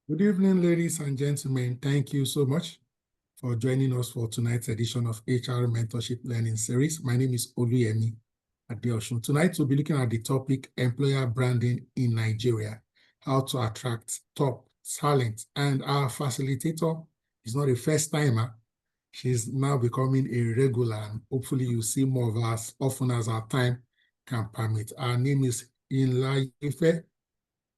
Good evening, ladies and gentlemen. Thank you so much for joining us for tonight's edition of HR Mentorship Learning Series. My name is Oluyemi Adeosun. Tonight, we'll be looking at the topic Employer Branding in Nigeria, how to attract top talent. And our facilitator is not a first-timer. She's now becoming a regular, and hopefully you'll see more of us often as our time can permit. Our name is Inlaife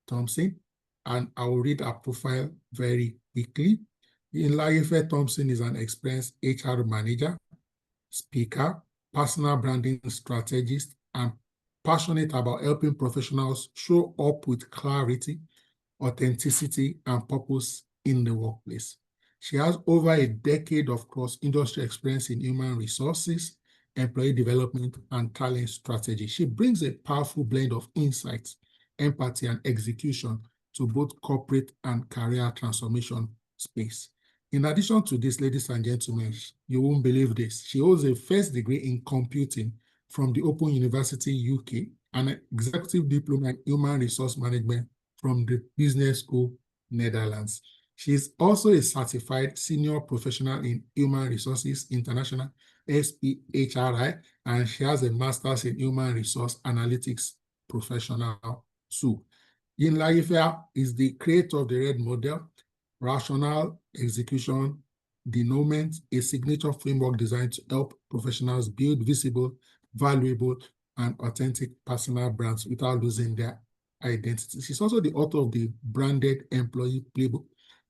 Thompson, and I will read her profile very quickly. Inlaife Thompson is an experienced HR manager, speaker, personal branding strategist, and passionate about helping professionals show up with clarity, authenticity, and purpose in the workplace. She has over a decade of cross-industry experience in human resources, employee development, and talent strategy. She brings a powerful blend of insights, empathy, and execution to both corporate and career transformation space. In addition to this, ladies and gentlemen, you won't believe this. She holds a first degree in computing from the Open University UK and an executive diploma in human resource management from the Business School, Netherlands. She is also a certified senior professional in human resources international, SPHRI, and she has a master's in human resource analytics professional too. Yin Laifea is the creator of the RED model, Rational Execution Denouement, a signature framework designed to help professionals build visible, valuable, and authentic personal brands without losing their identity. She's also the author of the Branded Employee Playbook,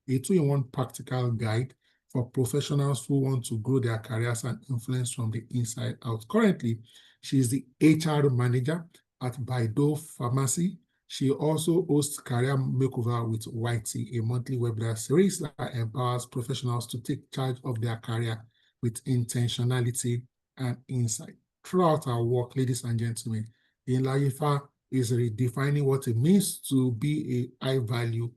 a two-in-one practical guide for professionals who want to grow their careers and influence from the inside out. Currently, she is the HR manager at Baido Pharmacy. She also hosts Career Makeover with YT, a monthly webinar series that empowers professionals to take charge of their career with intentionality and insight. Throughout our work, ladies and gentlemen, Inlaifa is redefining what it means to be a high-value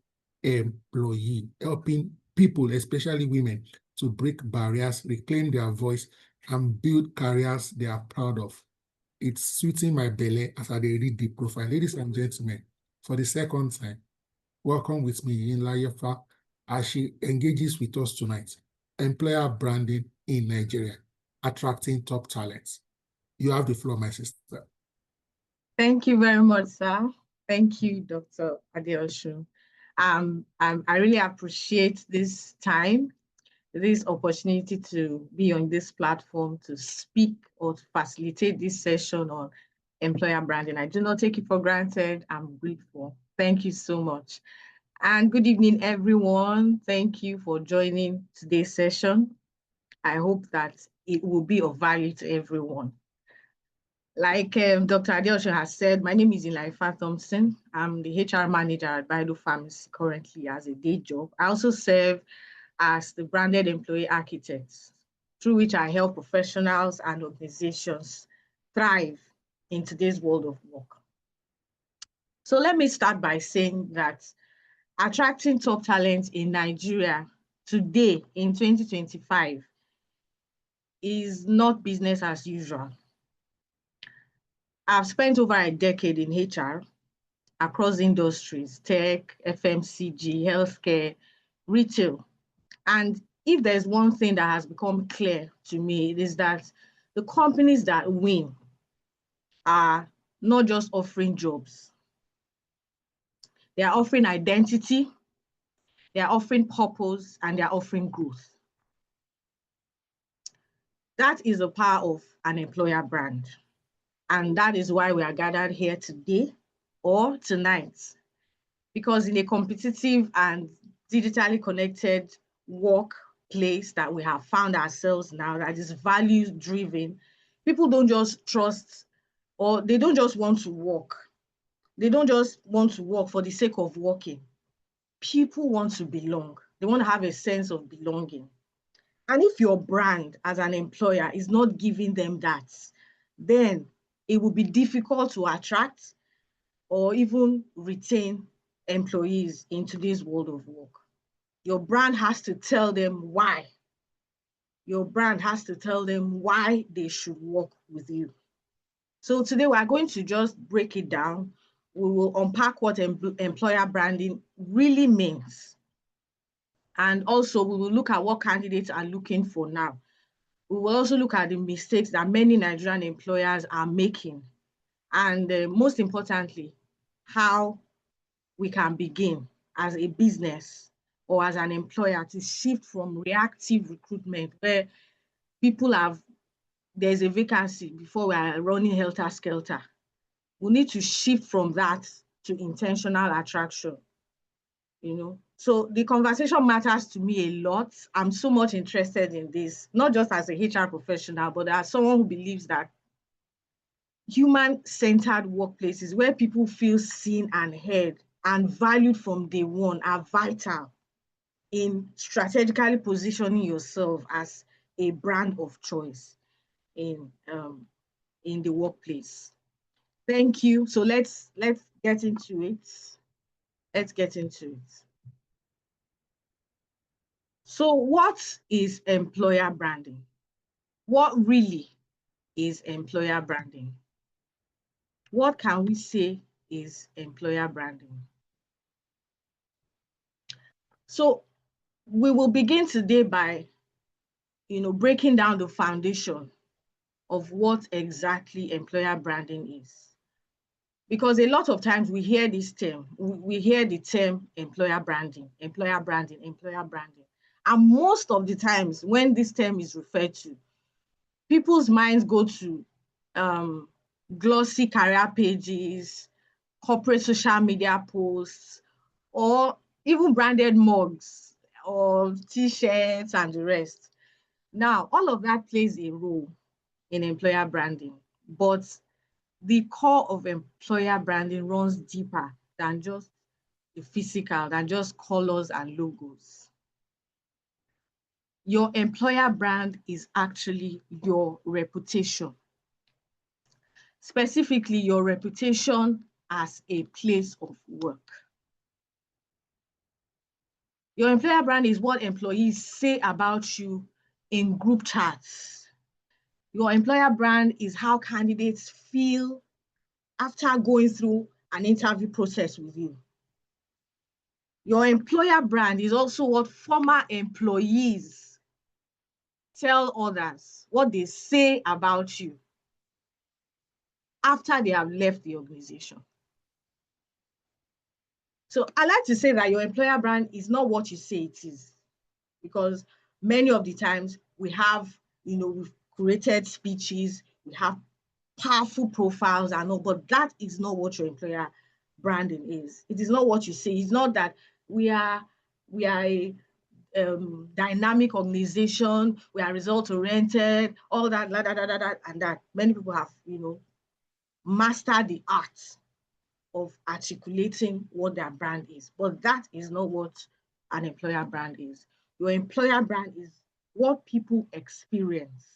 employee, helping people, especially women, to break barriers, reclaim their voice, and build careers they are proud of. It's sweeting my belly as I read the profile. Ladies and gentlemen, for the second time, welcome with me in Layefa as she engages with us tonight. Employer branding in Nigeria, attracting top talents. You have the floor, my sister. Thank you very much, sir. Thank you, Dr. Adeosun. I really appreciate this time, this opportunity to be on this platform to speak or to facilitate this session on employer branding. I do not take it for granted. I'm grateful. Thank you so much. And good evening, everyone. Thank you for joining today's session. I hope that it will be of value to everyone. Like Dr. Adeosun has said, my name is Inlaifa Thompson. I'm the HR manager at Baido Pharmacy currently as a day job. I also serve as the branded employee architect, through which I help professionals and organizations thrive in today's world of work. So let me start by saying that attracting top talent in Nigeria today in 2025 is not business as usual. I've spent over a decade in HR across industries, tech, FMCG, healthcare, retail. And if there's one thing that has become clear to me, it is that the companies that win are not just offering jobs. They are offering identity, they are offering purpose, and they are offering growth. That is the power of an employer brand. And that is why we are gathered here today or tonight. Because in a competitive and digitally connected workplace that we have found ourselves now that is values driven, people don't just trust or they don't just want to work. They don't just want to work for the sake of working. People want to belong. They want to have a sense of belonging. And if your brand as an employer is not giving them that, then it will be difficult to attract or even retain employees in today's world of work. Your brand has to tell them why. Your brand has to tell them why they should work with you. So today we are going to just break it down. We will unpack what employer branding really means And also we will look at what candidates are looking for now. We will also look at the mistakes that many Nigerian employers are making. And most importantly, how we can begin as a business or as an employer to shift from reactive recruitment where there's a vacancy before we are running helter-skelter. We need to shift from that to intentional attraction, So the conversation matters to me a lot. I'm so much interested in this, not just as a HR professional, but as someone who believes that human-centered workplaces where people feel seen and heard and valued from day one are vital in strategically positioning yourself as a brand of choice in the workplace. Thank you. So let's get into it. Let's get into it. So what is employer branding? What really is employer branding? What can we say is employer branding? So we will begin today by breaking down the foundation of what exactly employer branding is. Because a lot of times we hear this term, we hear the term employer branding, employer branding, employer branding. And most of the times when this term is referred to, people's minds go to glossy career pages, corporate social media posts, or even branded mugs or t-shirts and the rest. Now, all of that plays a role in employer branding, but the core of employer branding runs deeper than just the physical, than just colors and logos. Your employer brand is actually your reputation, specifically your reputation as a place of work. Your employer brand is what employees say about you in group chats. Your employer brand is how candidates feel after going through an interview process with you. Your employer brand is also what former employees tell others, what they say about you after they have left the organization. So I like to say that your employer brand is not what you say it is, because many of the times we've created speeches, we have powerful profiles and all, but that is not what your employer branding is. It is not what you say. It's not that we are a dynamic organization, we are result oriented, all that, and that. Many people have, mastered the art of articulating what their brand is, but that is not what an employer brand is. Your employer brand is what people experience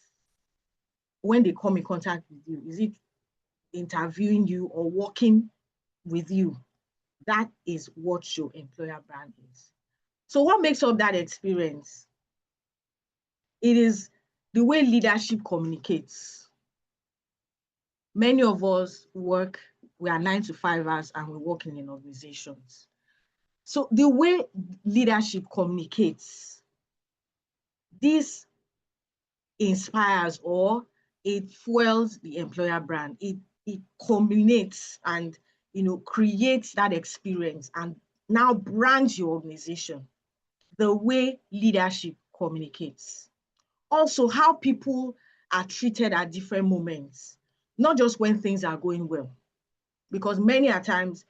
when they come in contact with you. Is it interviewing you or working with you? That is what your employer brand is. So what makes up that experience? It is the way leadership communicates. Many of us we are 9 to 5ers and we work in organizations. So the way leadership communicates, this inspires or it fuels the employer brand. It culminates and creates that experience and now brands your organization. The way leadership communicates. Also, how people are treated at different moments, not just when things are going well. Because many a times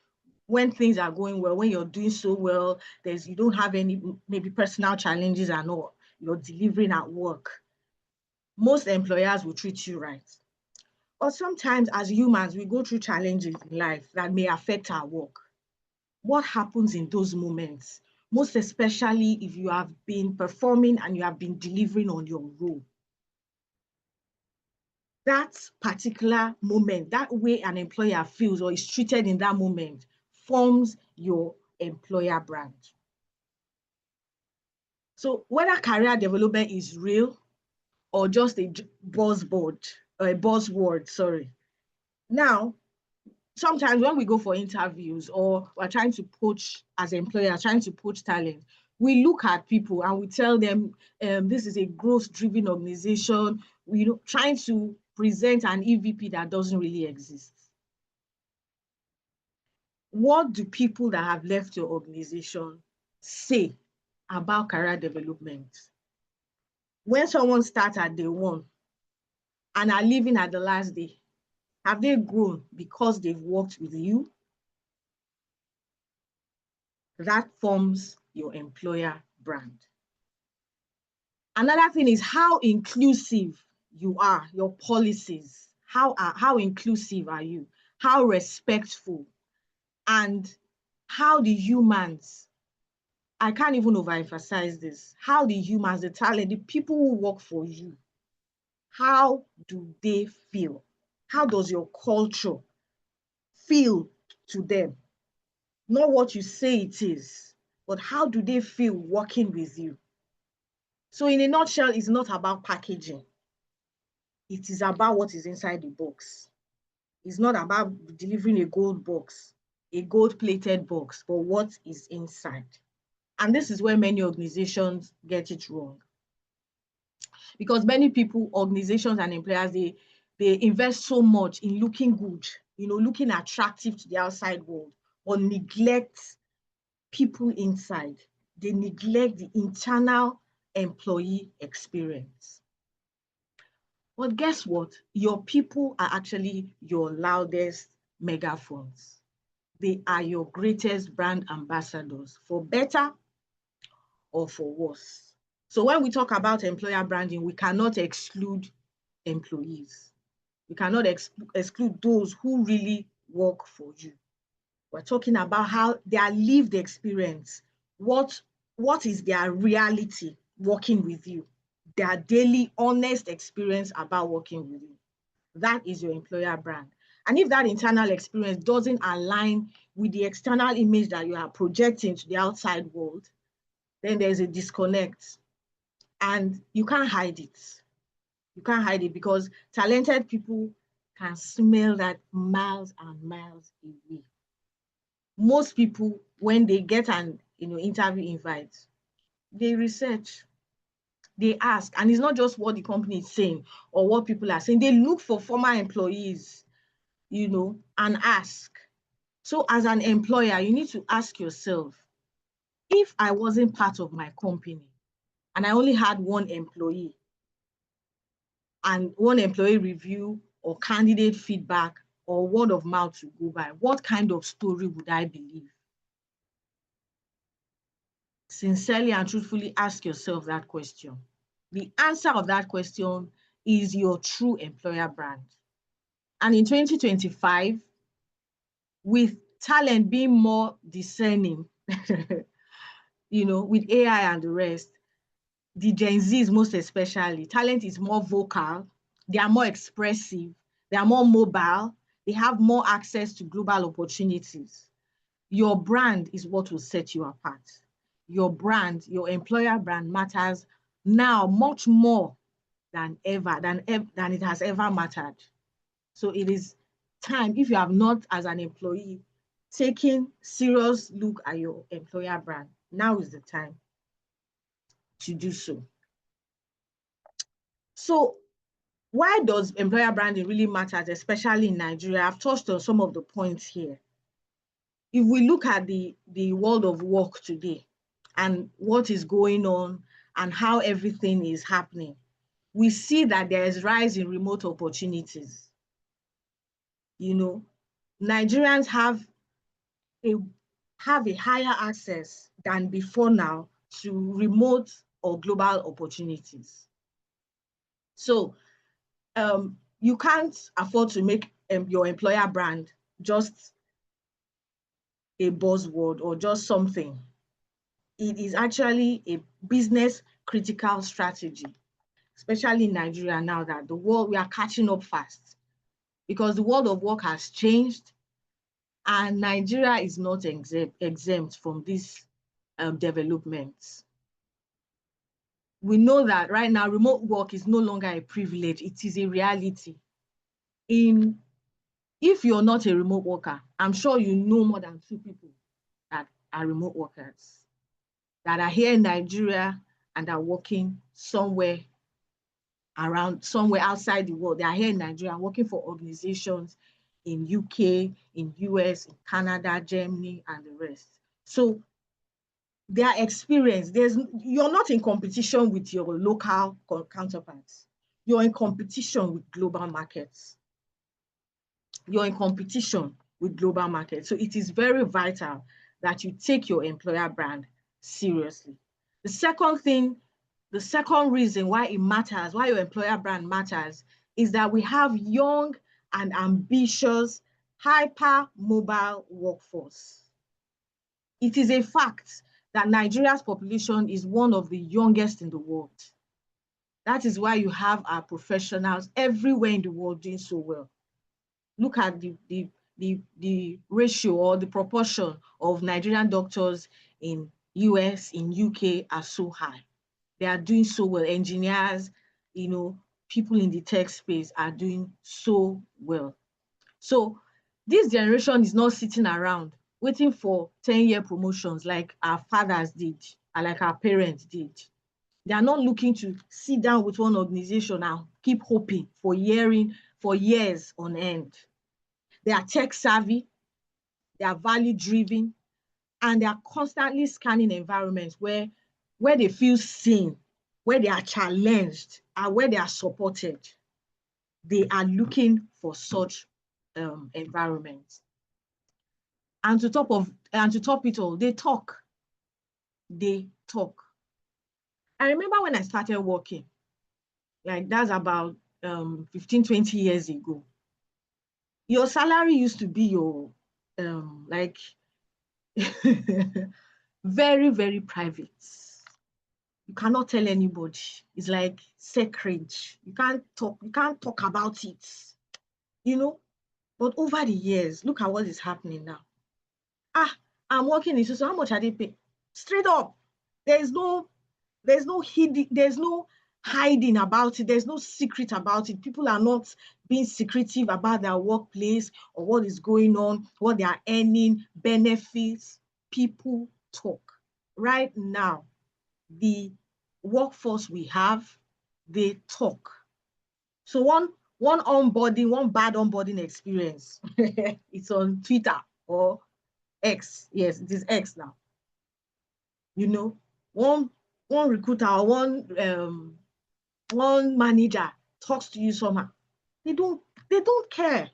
when things are going well, when you're doing so well, you don't have any maybe personal challenges and all, you're delivering at work. Most employers will treat you right. But sometimes as humans, we go through challenges in life that may affect our work. What happens in those moments? Most especially if you have been performing and you have been delivering on your role. That particular moment, that way an employer feels or is treated in that moment forms your employer brand. So whether career development is real or just a buzzword, sorry. Now, sometimes when we go for interviews or we're trying to poach as employers, trying to poach talent, We look at people and we tell them this is a growth-driven organization, trying to present an EVP that doesn't really exist. What do people that have left your organization say about career development? When someone starts at day one and are leaving at the last day, have they grown because they've worked with you? That forms your employer brand. Another thing is how inclusive you are, your policies. How inclusive are you? How respectful? And how the humans, I can't even overemphasize this, how the humans, the talent, the people who work for you, how do they feel? How does your culture feel to them? Not what you say it is, but how do they feel working with you? So in a nutshell, it's not about packaging. It is about what is inside the box. It's not about delivering a gold box, a gold-plated box, but what is inside. And this is where many organizations get it wrong. Because many people, organizations and employers, they invest so much in looking good, looking attractive to the outside world, but neglect people inside. They neglect the internal employee experience. But guess what? Your people are actually your loudest megaphones. They are your greatest brand ambassadors, for better or for worse. So when we talk about employer branding, we cannot exclude employees. We cannot exclude those who really work for you. We're talking about how their lived experience, what is their reality working with you, their daily honest experience about working with you. That is your employer brand. And if that internal experience doesn't align with the external image that you are projecting to the outside world, then there's a disconnect. And you can't hide it. You can't hide it because talented people can smell that miles and miles away. Most people, when they get an interview invite, they research, they ask, and it's not just what the company is saying or what people are saying. They look for former employees, and ask. So as an employer, you need to ask yourself, if I wasn't part of my company and I only had one employee and one employee review or candidate feedback or word of mouth to go by, what kind of story would I believe? Sincerely and truthfully ask yourself that question. The answer of that question is your true employer brand. And in 2025, with talent being more discerning, with AI and the rest, the Gen Zs most especially, talent is more vocal, they are more expressive, they are more mobile, they have more access to global opportunities. Your brand is what will set you apart. Your brand, your employer brand matters now much more than ever, than it has ever mattered. So it is time, if you have not, as an employee, taken serious look at your employer brand, now is the time to do so. So why does employer branding really matter, especially in Nigeria? I've touched on some of the points here. If we look at the world of work today and what is going on and how everything is happening, we see that there is rise in remote opportunities. Nigerians have a higher access than before now to remote or global opportunities. So you can't afford to make your employer brand just a buzzword or just something. It is actually a business critical strategy, especially in Nigeria now that we are catching up fast because the world of work has changed and Nigeria is not exempt from these developments. We know that right now remote work is no longer a privilege, it is a reality. If you're not a remote worker, I'm sure you know more than 2 people that are remote workers. that are here in Nigeria and are working somewhere outside the world. They are here in Nigeria working for organizations in UK, in US, in Canada, Germany, and the rest. So their experience, you're not in competition with your local counterparts. You're in competition with global markets. You're in competition with global markets. So it is very vital that you take your employer brand seriously. The second reason why it matters, why your employer brand matters, is that we have young and ambitious, hyper mobile workforce. It is a fact that Nigeria's population is one of the youngest in the world. That is why you have our professionals everywhere in the world doing so well. Look at the ratio or the proportion of Nigerian doctors in US, in UK are so high. They are doing so well. Engineers, people in the tech space are doing so well. So this generation is not sitting around waiting for 10-year promotions like our fathers did and like our parents did. They are not looking to sit down with one organization and keep hoping for years on end. They are tech savvy, they are value driven, and they are constantly scanning environments where they feel seen, where they are challenged, and where they are supported. They are looking for such environments. And to top it all, they talk. They talk. I remember when I started working, like that's about 15, 20 years ago. Your salary used to be your like very, very private. You cannot tell anybody. It's like sacred. You can't talk about it. But over the years, look at what is happening now. I'm working in so how much are they paying? Straight up. There's no hiding about it. There's no secret about it. People are not being secretive about their workplace or what is going on, what they are earning, benefits. People talk. Right now, the workforce we have, they talk. So one bad onboarding experience, it's on Twitter or X. Yes, it is X now. One recruiter or one manager talks to you somehow. They don't care.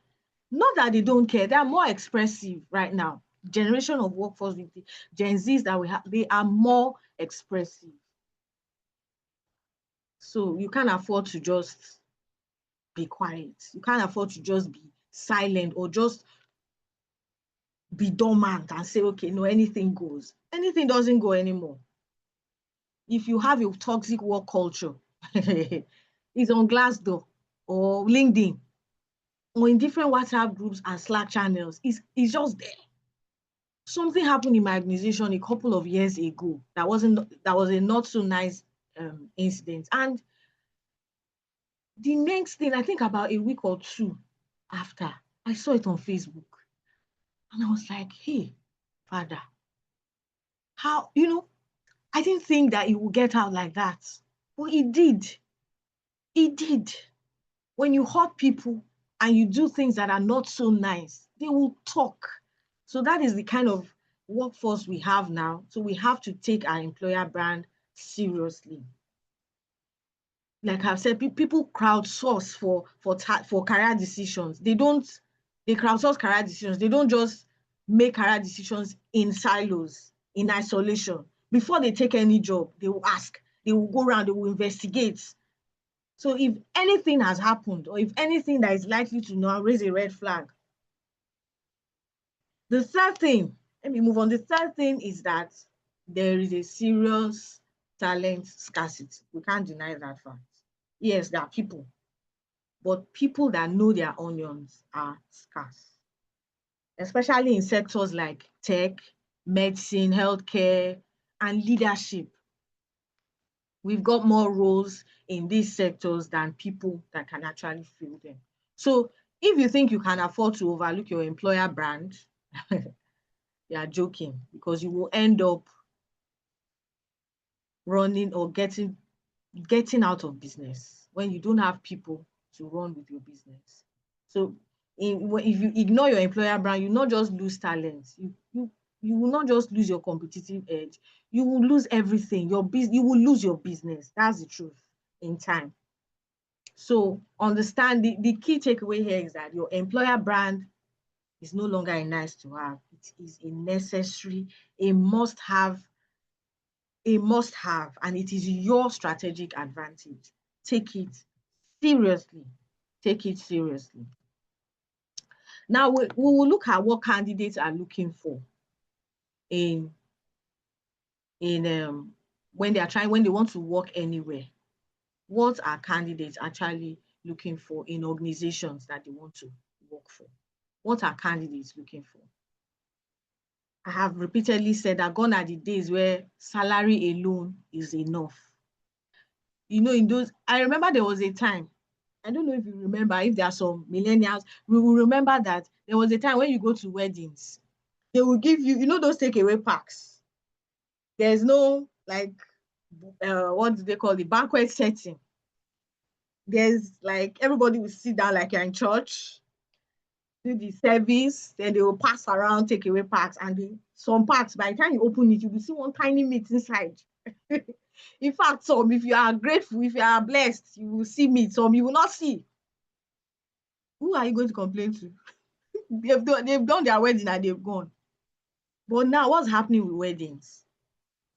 Not that they don't care, they are more expressive right now. Generation of workforce with the Gen Zs that we have, they are more expressive. So you can't afford to just be quiet. You can't afford to just be silent or just be dormant and say, okay, no, anything goes. Anything doesn't go anymore. If you have a toxic work culture, it's on Glassdoor or LinkedIn or in different WhatsApp groups and Slack channels. It's just there. Something happened in my organization a couple of years ago that was a not so nice incident. And the next thing, I think about a week or two after, I saw it on Facebook. And I was like, hey, Father, how, I didn't think that it would get out like that. But it did. It did. When you hurt people and you do things that are not so nice, they will talk. So that is the kind of workforce we have now. So we have to take our employer brand seriously. Like I've said, people crowdsource for career decisions. They crowdsource career decisions. They don't just make career decisions in silos, in isolation. Before they take any job, they will ask, they will go around, they will investigate. So if anything has happened, or if anything that is likely to now raise a red flag. The third thing, let me move on. The third thing is that there is a serious talent scarcity. We can't deny that fact. Yes, there are people, but people that know their onions are scarce, especially in sectors like tech, medicine, healthcare, and leadership. We've got more roles in these sectors than people that can actually fill them. So if you think you can afford to overlook your employer brand, you are joking, because you will end up running or getting out of business, when you don't have people to run with your business. So if you ignore your employer brand, you not just lose talent, you will not just lose your competitive edge, you will lose everything. You will lose your business. That's the truth in time. So understand the key takeaway here is that your employer brand is no longer a nice to have. It is a necessary, a must have, and it is your strategic advantage. Take it seriously. Take it seriously. Now we will look at what candidates are looking for in when they want to work anywhere. What are candidates actually looking for in organizations that they want to work for? What are candidates looking for? I have repeatedly said that gone are the days where salary alone is enough. I remember there was a time, I don't know if you remember, if there are some millennials, we will remember that there was a time when you go to weddings, they will give you, those takeaway packs. There's no, like, what do they call the banquet setting? There's like, everybody will sit down like you're in church, do the service, then they will pass around takeaway packs, and some packs, by the time you open it, you will see one tiny meat inside. In fact, some, if you are grateful, if you are blessed, you will see meat. Some you will not see. Who are you going to complain to? They've done their wedding and they've gone. But now what's happening with weddings?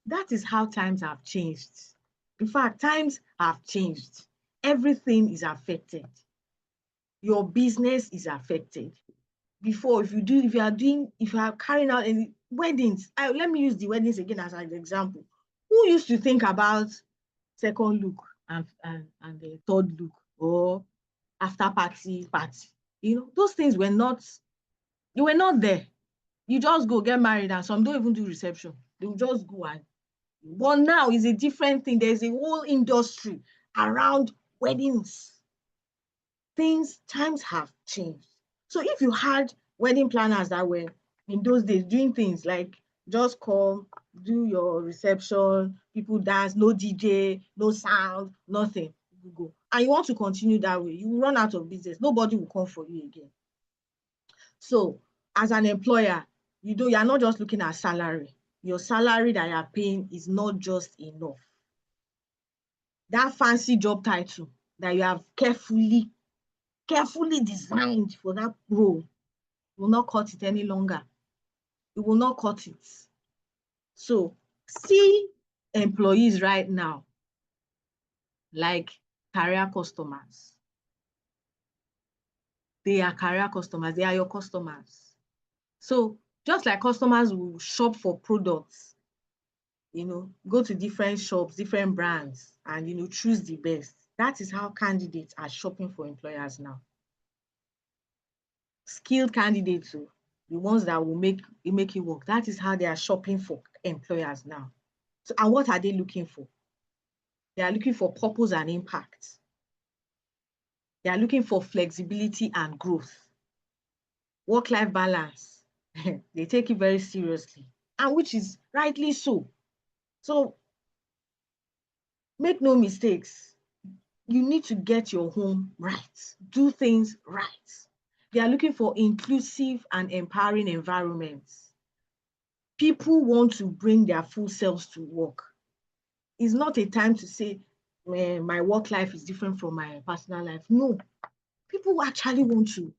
That is how times have changed. In fact, times have changed. Everything is affected. Your business is affected. Before, if you are carrying out any weddings, let me use the weddings again as an example. Who used to think about second look and the third look, or after party? Those things were not there. You just go get married, and some don't even do reception. They will just go. But now is a different thing. There's a whole industry around weddings. Times have changed. So if you had wedding planners that were in those days doing things like just come, do your reception, people dance, no DJ, no sound, nothing, you go. And you want to continue that way, you will run out of business. Nobody will come for you again. So as an employer, you are not just looking at salary. Your salary that you are paying is not just enough. That fancy job title that you have carefully designed for that role will not cut it any longer. It will not cut it. So see employees right now like career customers. They are career customers. They are your customers. So just like customers will shop for products, go to different shops, different brands, and choose the best. That is how candidates are shopping for employers now. Skilled candidates, the ones that will make it work. That is how they are shopping for employers now. So, and what are they looking for? They are looking for purpose and impact. They are looking for flexibility and growth. Work-life balance. They take it very seriously, and which is rightly so. So make no mistakes. You need to get your home right. Do things right. They are looking for inclusive and empowering environments. People want to bring their full selves to work. It's not a time to say, my work life is different from my personal life. No, people actually want to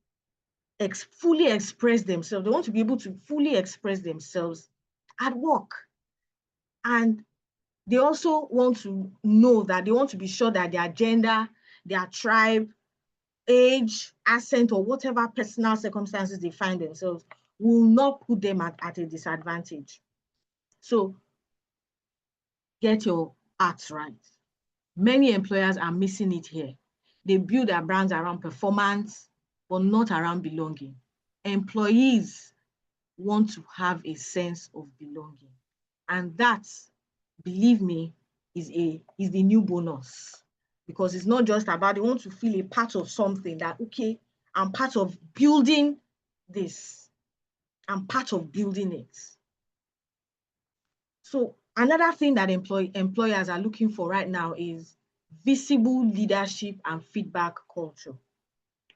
fully express themselves. They want to be able to fully express themselves at work. And they also want to know that they want to be sure that their gender, their tribe, age, accent, or whatever personal circumstances they find themselves will not put them at a disadvantage. So get your acts right. Many employers are missing it here. They build their brands around performance, but not around belonging. Employees want to have a sense of belonging. And that, believe me, is the new bonus. Because it's not just about, they want to feel a part of something that, okay, I'm part of building this. I'm part of building it. So Another thing that employers are looking for right now is visible leadership and feedback culture.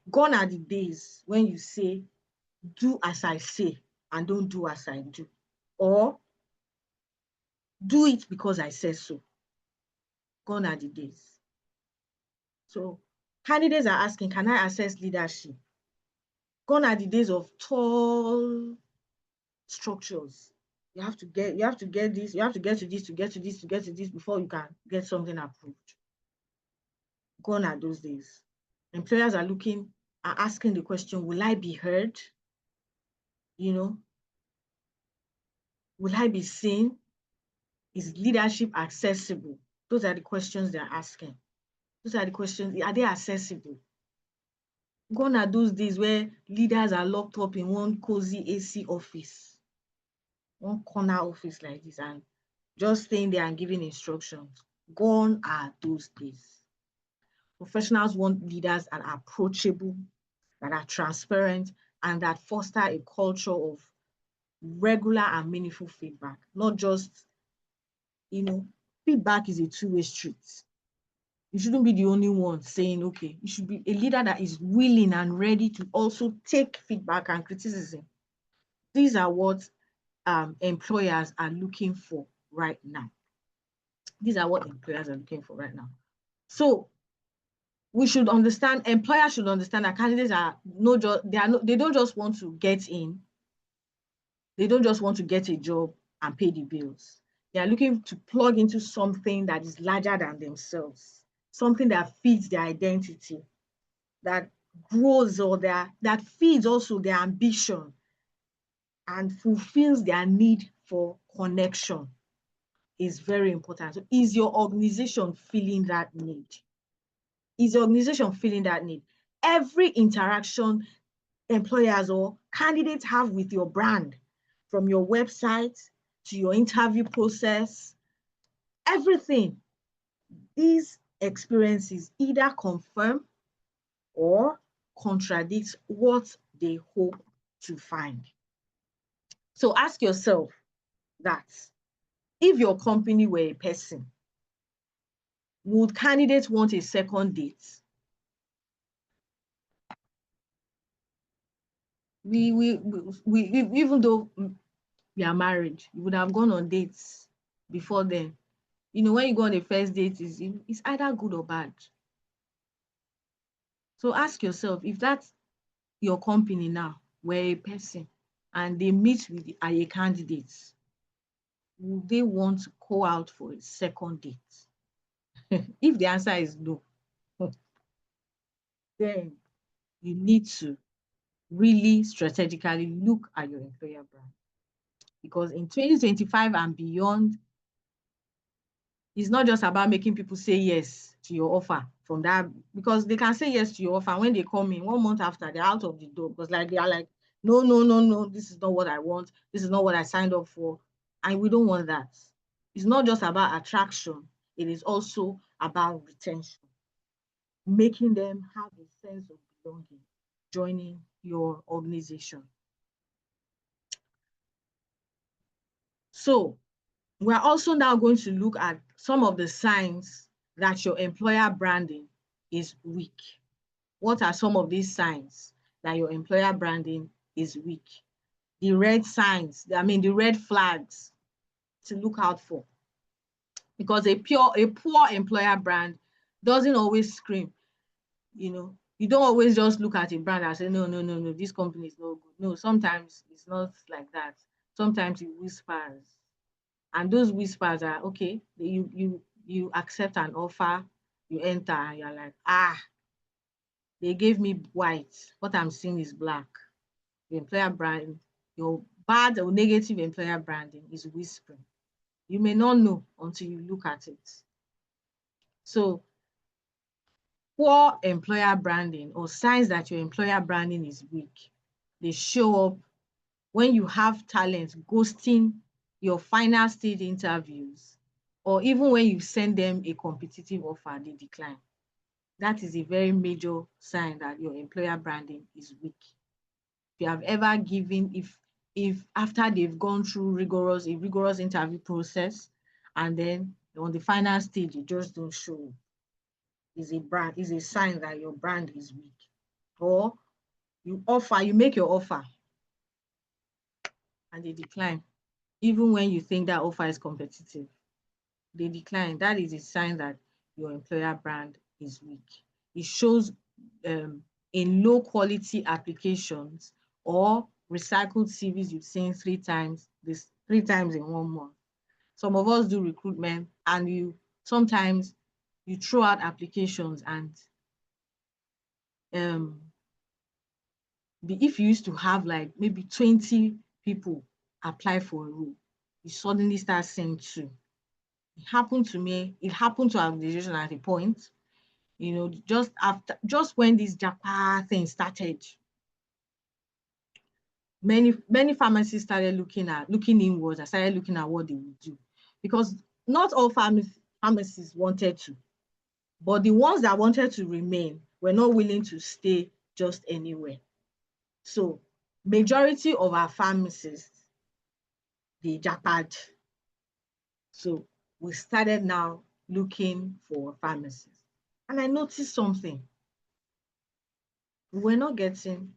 Gone are the days when you say, do as I say and don't do as I do, or do it because I said so. Gone are the days. So candidates are asking, can I assess leadership? Gone are the days of tall structures. You have to get this, you have to get to this, to get to this, to get to this before you can get something approved. Gone are those days. Employers are asking the question, will I be heard? You know, will I be seen? Is leadership accessible? Those are the questions they're asking. Those are the questions, are they accessible? Gone are those days where leaders are locked up in one cozy AC office, one corner office like this, and just staying there and giving instructions. Gone are those days. Professionals want leaders that are approachable, that are transparent, and that foster a culture of regular and meaningful feedback, not just, feedback is a two-way street. You shouldn't be the only one saying, okay, you should be a leader that is willing and ready to also take feedback and criticism. These are what employers are looking for right now. These are what employers are looking for right now. So we should understand, employers should understand that candidates they don't just want to get in, they don't just want to get a job and pay the bills. They are looking to plug into something that is larger than themselves, something that fits their identity, that grows that feeds also their ambition and fulfills their need for connection is very important. So is your organization feeling that need? Is your organization feeling that need? Every interaction employers or candidates have with your brand, from your website to your interview process, everything, these experiences either confirm or contradict what they hope to find. So ask yourself that if your company were a person, would candidates want a second date? Even though we are married, you would have gone on dates before then. When you go on a first date, it's either good or bad. So ask yourself, if that's your company now, were a person, and they meet with a candidate, would they want to go out for a second date? If the answer is no, then you need to really strategically look at your employer brand. Because in 2025 and beyond, it's not just about making people say yes to your offer from that, because they can say yes to your offer. When they come in 1 month after, they're out of the door because they are like, no, no, no, no, this is not what I want. This is not what I signed up for. And we don't want that. It's not just about attraction. It is also about retention, making them have a sense of belonging, joining your organization. So we're also now going to look at some of the signs that your employer branding is weak. What are some of these signs that your employer branding is weak? The red signs, the red flags to look out for. Because a poor employer brand doesn't always scream, you don't always just look at a brand and say, no, no, no, no, this company is no good. No, sometimes it's not like that. Sometimes it whispers. And those whispers are, okay, you accept an offer, you enter, and you're like, they gave me white. What I'm seeing is black. The employer brand, your bad or negative employer branding is whispering. You may not know until you look at it. So poor employer branding, or signs that your employer branding is weak, they show up when you have talent ghosting your final stage interviews, or even when you send them a competitive offer, they decline. That is a very major sign that your employer branding is weak. If you have ever given, if after they've gone through a rigorous interview process, and then on the final stage, you just don't show. Is a sign that your brand is weak. Or you make your offer and they decline. Even when you think that offer is competitive, they decline. That is a sign that your employer brand is weak. It shows in low quality applications or recycled CVs you've seen three times in 1 month. Some of us do recruitment, and sometimes you throw out applications, and if you used to have like maybe 20 people apply for a role, you suddenly start seeing 2. It happened to me. It happened to our organization at a point. Just when this Japa thing started, many pharmacies started looking inwards and started looking at what they would do, because not all pharmacies wanted to, but the ones that wanted to remain were not willing to stay just anywhere. So majority of our pharmacists, they japad. So we started now looking for pharmacists. And I noticed something. We're not getting,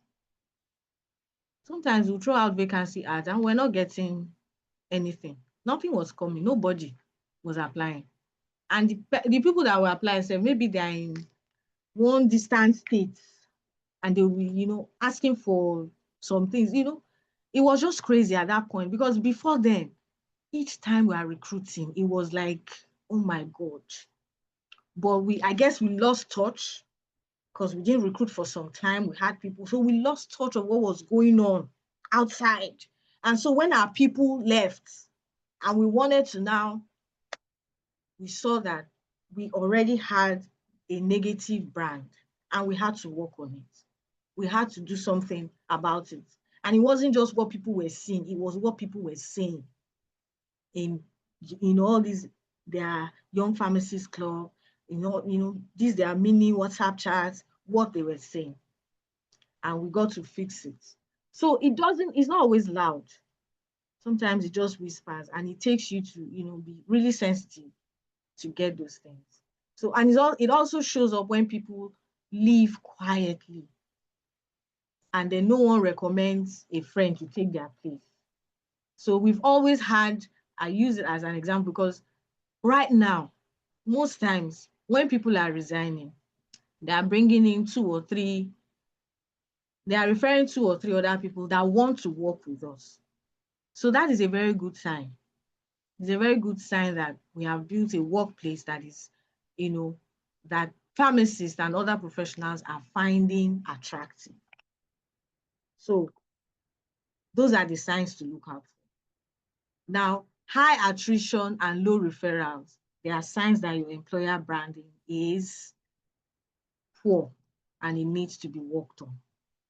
sometimes we throw out vacancy ads and we're not getting anything. Nothing was coming. Nobody was applying. And the people that were applying said maybe they're in one distant state and they'll be, asking for some things. It was just crazy at that point, because before then, each time we are recruiting, it was like, oh my God. But I guess we lost touch, because we didn't recruit for some time. We had people, so we lost touch of what was going on outside. And so when our people left and we wanted to now, we saw that we already had a negative brand and we had to work on it. We had to do something about it. And it wasn't just what people were seeing, it was what people were saying in all these, their young pharmacists club, these their mini WhatsApp chats, what they were saying. And we got to fix it. So it's not always loud. Sometimes it just whispers, and it takes you to, be really sensitive to get those things. So, and it also shows up when people leave quietly and then no one recommends a friend to take their place. So we've always had, I use it as an example because right now, most times when people are resigning, they are bringing in they are referring 2 or 3 other people that want to work with us. So that is a very good sign. It's a very good sign that we have built a workplace that is, that pharmacists and other professionals are finding attractive. So those are the signs to look out for. Now, high attrition and low referrals, they are signs that your employer branding is poor and it needs to be worked on.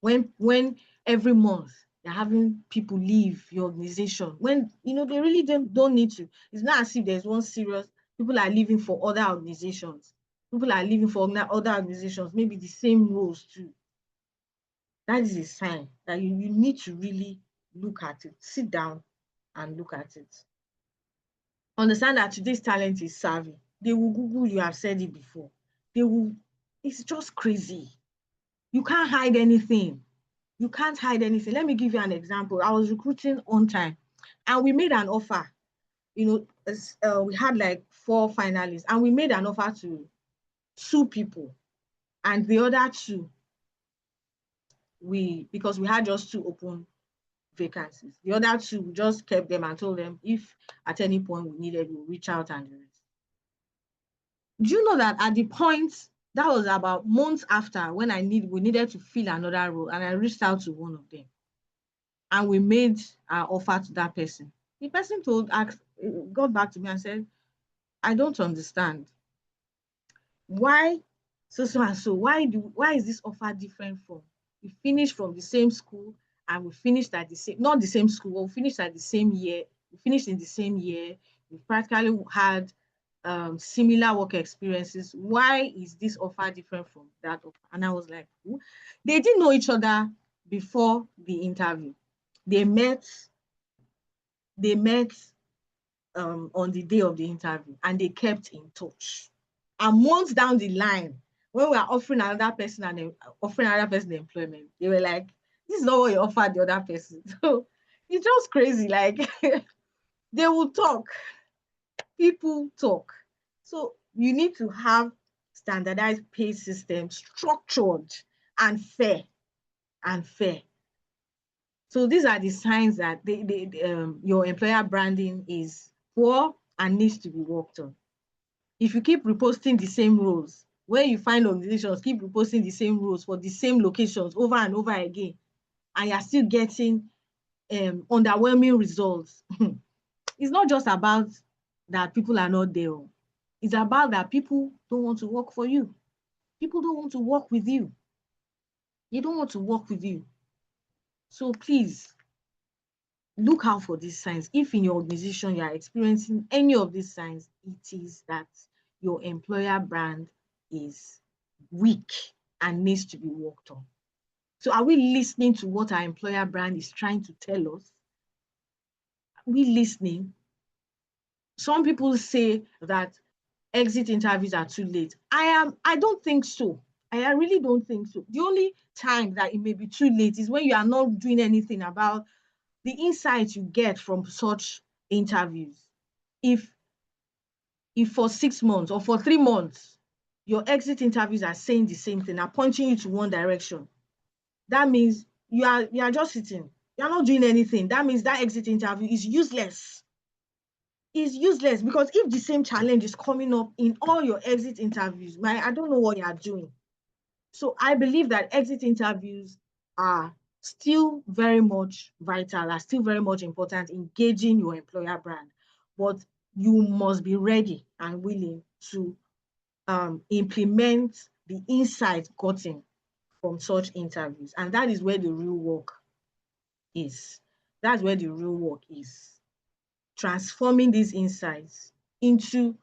When every month you're having people leave your organization, when they really don't need to. It's not as if there's one serious, people are leaving for other organizations. People are leaving for other organizations, maybe the same roles too. That is a sign that you need to really look at it. Sit down and look at it. Understand that today's talent is savvy. They will Google you, I've said it before. It's just crazy. You can't hide anything. You can't hide anything. Let me give you an example. I was recruiting on time and we made an offer. We had like 4 finalists and we made an offer to 2 people. And the other 2, because we had just 2 open vacancies. The other 2, we just kept them and told them if at any point we needed, we'll reach out and do it. Do you know that at the point, that was about months after when we needed to fill another role, and I reached out to one of them and we made our offer to that person. The person got back to me and said, I don't understand. Why so and so? Why is this offer different from, we finished from the same school and we finished at the same, not the same school, we finished at the same year, we finished in the same year, we practically had similar work experiences. Why is this offer different from that offer? And I was like, they didn't know each other before the interview. They met on the day of the interview, and they kept in touch. And months down the line, when we are offering another person employment, they were like, "This is not what you offered the other person." So it's just crazy. Like they will talk, people talk. So you need to have standardized pay system, structured and fair and fair. So these are the signs that your employer branding is poor and needs to be worked on. If you keep reposting the same roles, where you find organizations keep reposting the same roles for the same locations over and over again, and you're still getting underwhelming results, it's not just about that people are not there. It's about that people don't want to work for you. People don't want to work with you. They don't want to work with you. So please look out for these signs. If in your organization you are experiencing any of these signs, it is that your employer brand is weak and needs to be worked on. So are we listening to what our employer brand is trying to tell us? Are we listening? Some people say that exit interviews are too late. I don't think so. I really don't think so. The only time that it may be too late is when you are not doing anything about the insights you get from such interviews. If for 6 months or for 3 months, your exit interviews are saying the same thing, are pointing you to one direction, that means you are just sitting. You're not doing anything. That means that exit interview is useless. Is useless because if the same challenge is coming up in all your exit interviews, I don't know what you are doing. So I believe that exit interviews are still very much vital, are still very much important in gauging your employer brand. But you must be ready and willing to implement the insights gotten from such interviews. And that is where the real work is. That's where the real work is. Transforming these insights into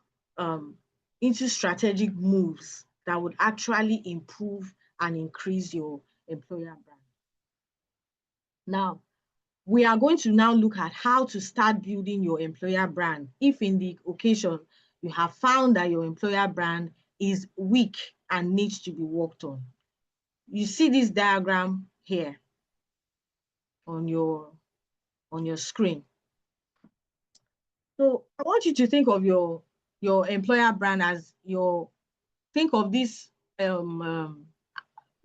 strategic moves that would actually improve and increase your employer brand. Now, we are going to now look at how to start building your employer brand. If in the occasion you have found that your employer brand is weak and needs to be worked on. You see this diagram here on your screen. So I want you to think of your employer brand as think of this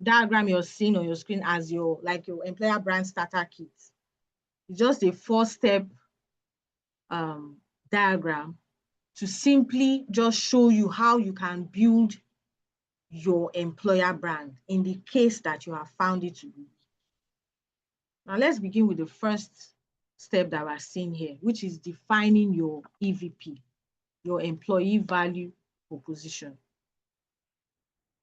diagram you're seeing on your screen as your employer brand starter kit. It's just a 4-step diagram to simply just show you how you can build your employer brand in the case that you have found it to be. Now let's begin with the first step that we're seeing here, which is defining your EVP, your employee value proposition.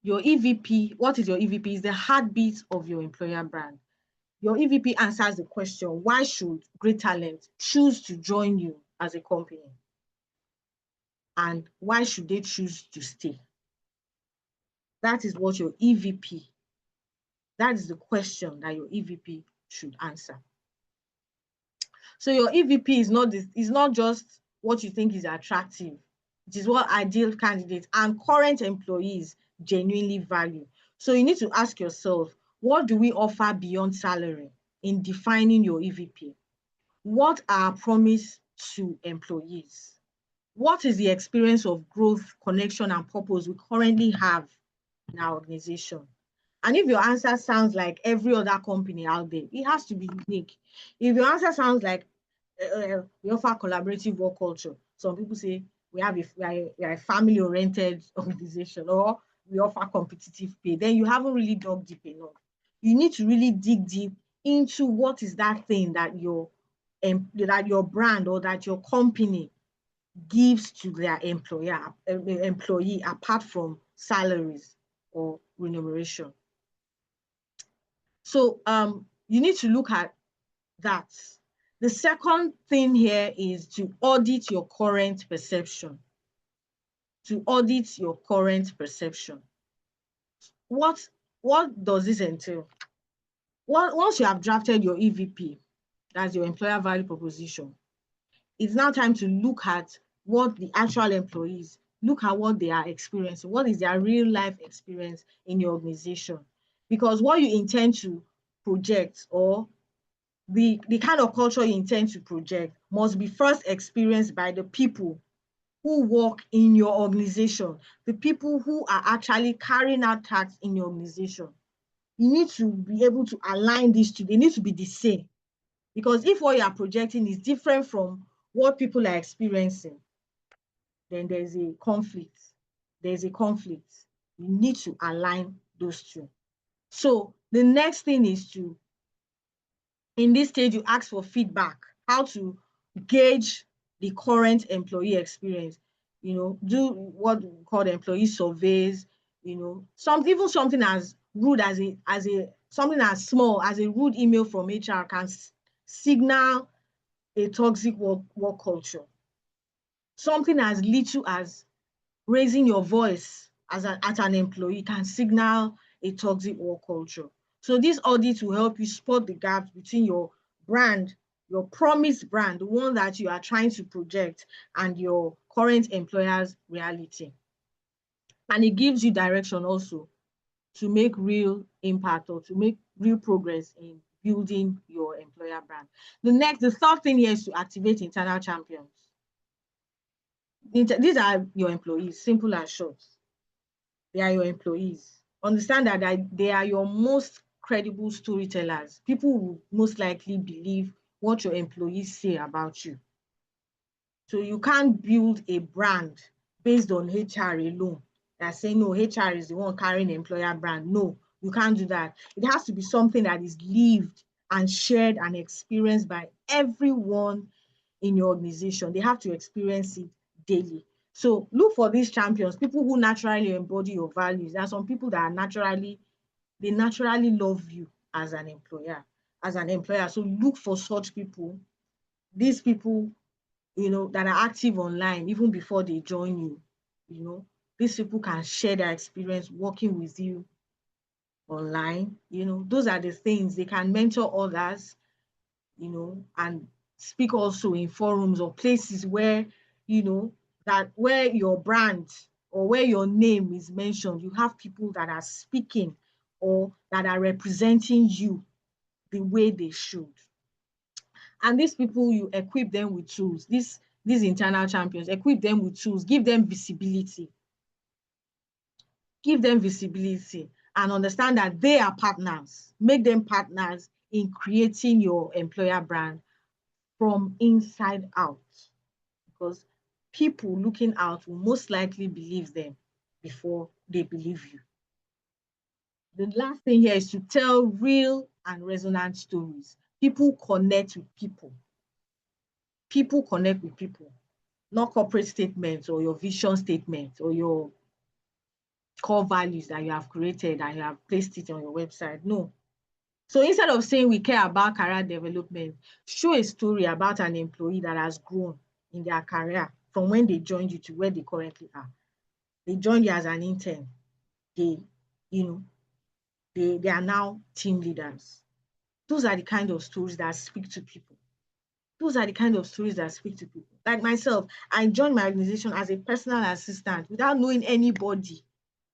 Your EVP, what is your EVP? Is the heartbeat of your employer brand. Your EVP answers the question, why should great talent choose to join you as a company? And why should they choose to stay? That is what your EVP, that is the question that your EVP should answer. So your EVP is not just what you think is attractive. It is what ideal candidates and current employees genuinely value. So you need to ask yourself, what do we offer beyond salary in defining your EVP? What are our promise to employees? What is the experience of growth, connection, and purpose we currently have in our organization? And if your answer sounds like every other company out there, it has to be unique. If your answer sounds like we offer collaborative work culture, some people say we are a family-oriented organization, or we offer competitive pay, then you haven't really dug deep enough. You need to really dig deep into what is that thing that your brand or that your company gives to their employee apart from salaries or remuneration. So you need to look at that. The second thing here is to audit your current perception. To audit your current perception. What does this entail? Once you have drafted your EVP, that's your employer value proposition, it's now time to look at what the actual employees, look at what they are experiencing, what is their real life experience in your organization. Because what you intend to project, or the kind of culture you intend to project, must be first experienced by the people who work in your organization, the people who are actually carrying out tasks in your organization. You need to be able to align these two. They need to be the same. Because if what you are projecting is different from what people are experiencing, then there's a conflict. There's a conflict. You need to align those two. So the next thing is to, in this stage, you ask for feedback, how to gauge the current employee experience. Do what we call employee surveys. Even something as rude as something as small as a rude email from HR can signal a toxic work culture. Something as little as raising your voice at an employee can signal a toxic work culture. So this audit will help you spot the gaps between your brand, your promised brand, the one that you are trying to project, and your current employer's reality. And it gives you direction also to make real impact, or to make real progress in building your employer brand. The third thing here is to activate internal champions. These are your employees, simple and short. They are your employees. Understand that they are your most credible storytellers. People will most likely believe what your employees say about you. So you can't build a brand based on HR alone. That saying, no, HR is the one carrying employer brand. No, you can't do that. It has to be something that is lived and shared and experienced by everyone in your organization. They have to experience it daily. So look for these champions, people who naturally embody your values. There are some people that are naturally love you as an employer, So look for such people. These people, that are active online even before they join you. These people can share their experience working with you online. Those are the things. They can mentor others, and speak also in forums or places where, where your brand or where your name is mentioned. You have people that are speaking or that are representing you the way they should. And these people, you equip them with tools. These internal champions, equip them with tools, give them visibility, and understand that they are partners. Make them partners in creating your employer brand from inside out, because people looking out will most likely believe them before they believe you. The last thing here is to tell real and resonant stories. People connect with people. People connect with people, not corporate statements or your vision statement or your core values that you have created and you have placed it on your website. No. So instead of saying we care about career development, show a story about an employee that has grown in their career from when they joined you to where they currently are. They joined you as an intern. They, they are now team leaders. Those are the kind of stories that speak to people. Those are the kind of stories that speak to people. Like myself, I joined my organization as a personal assistant without knowing anybody.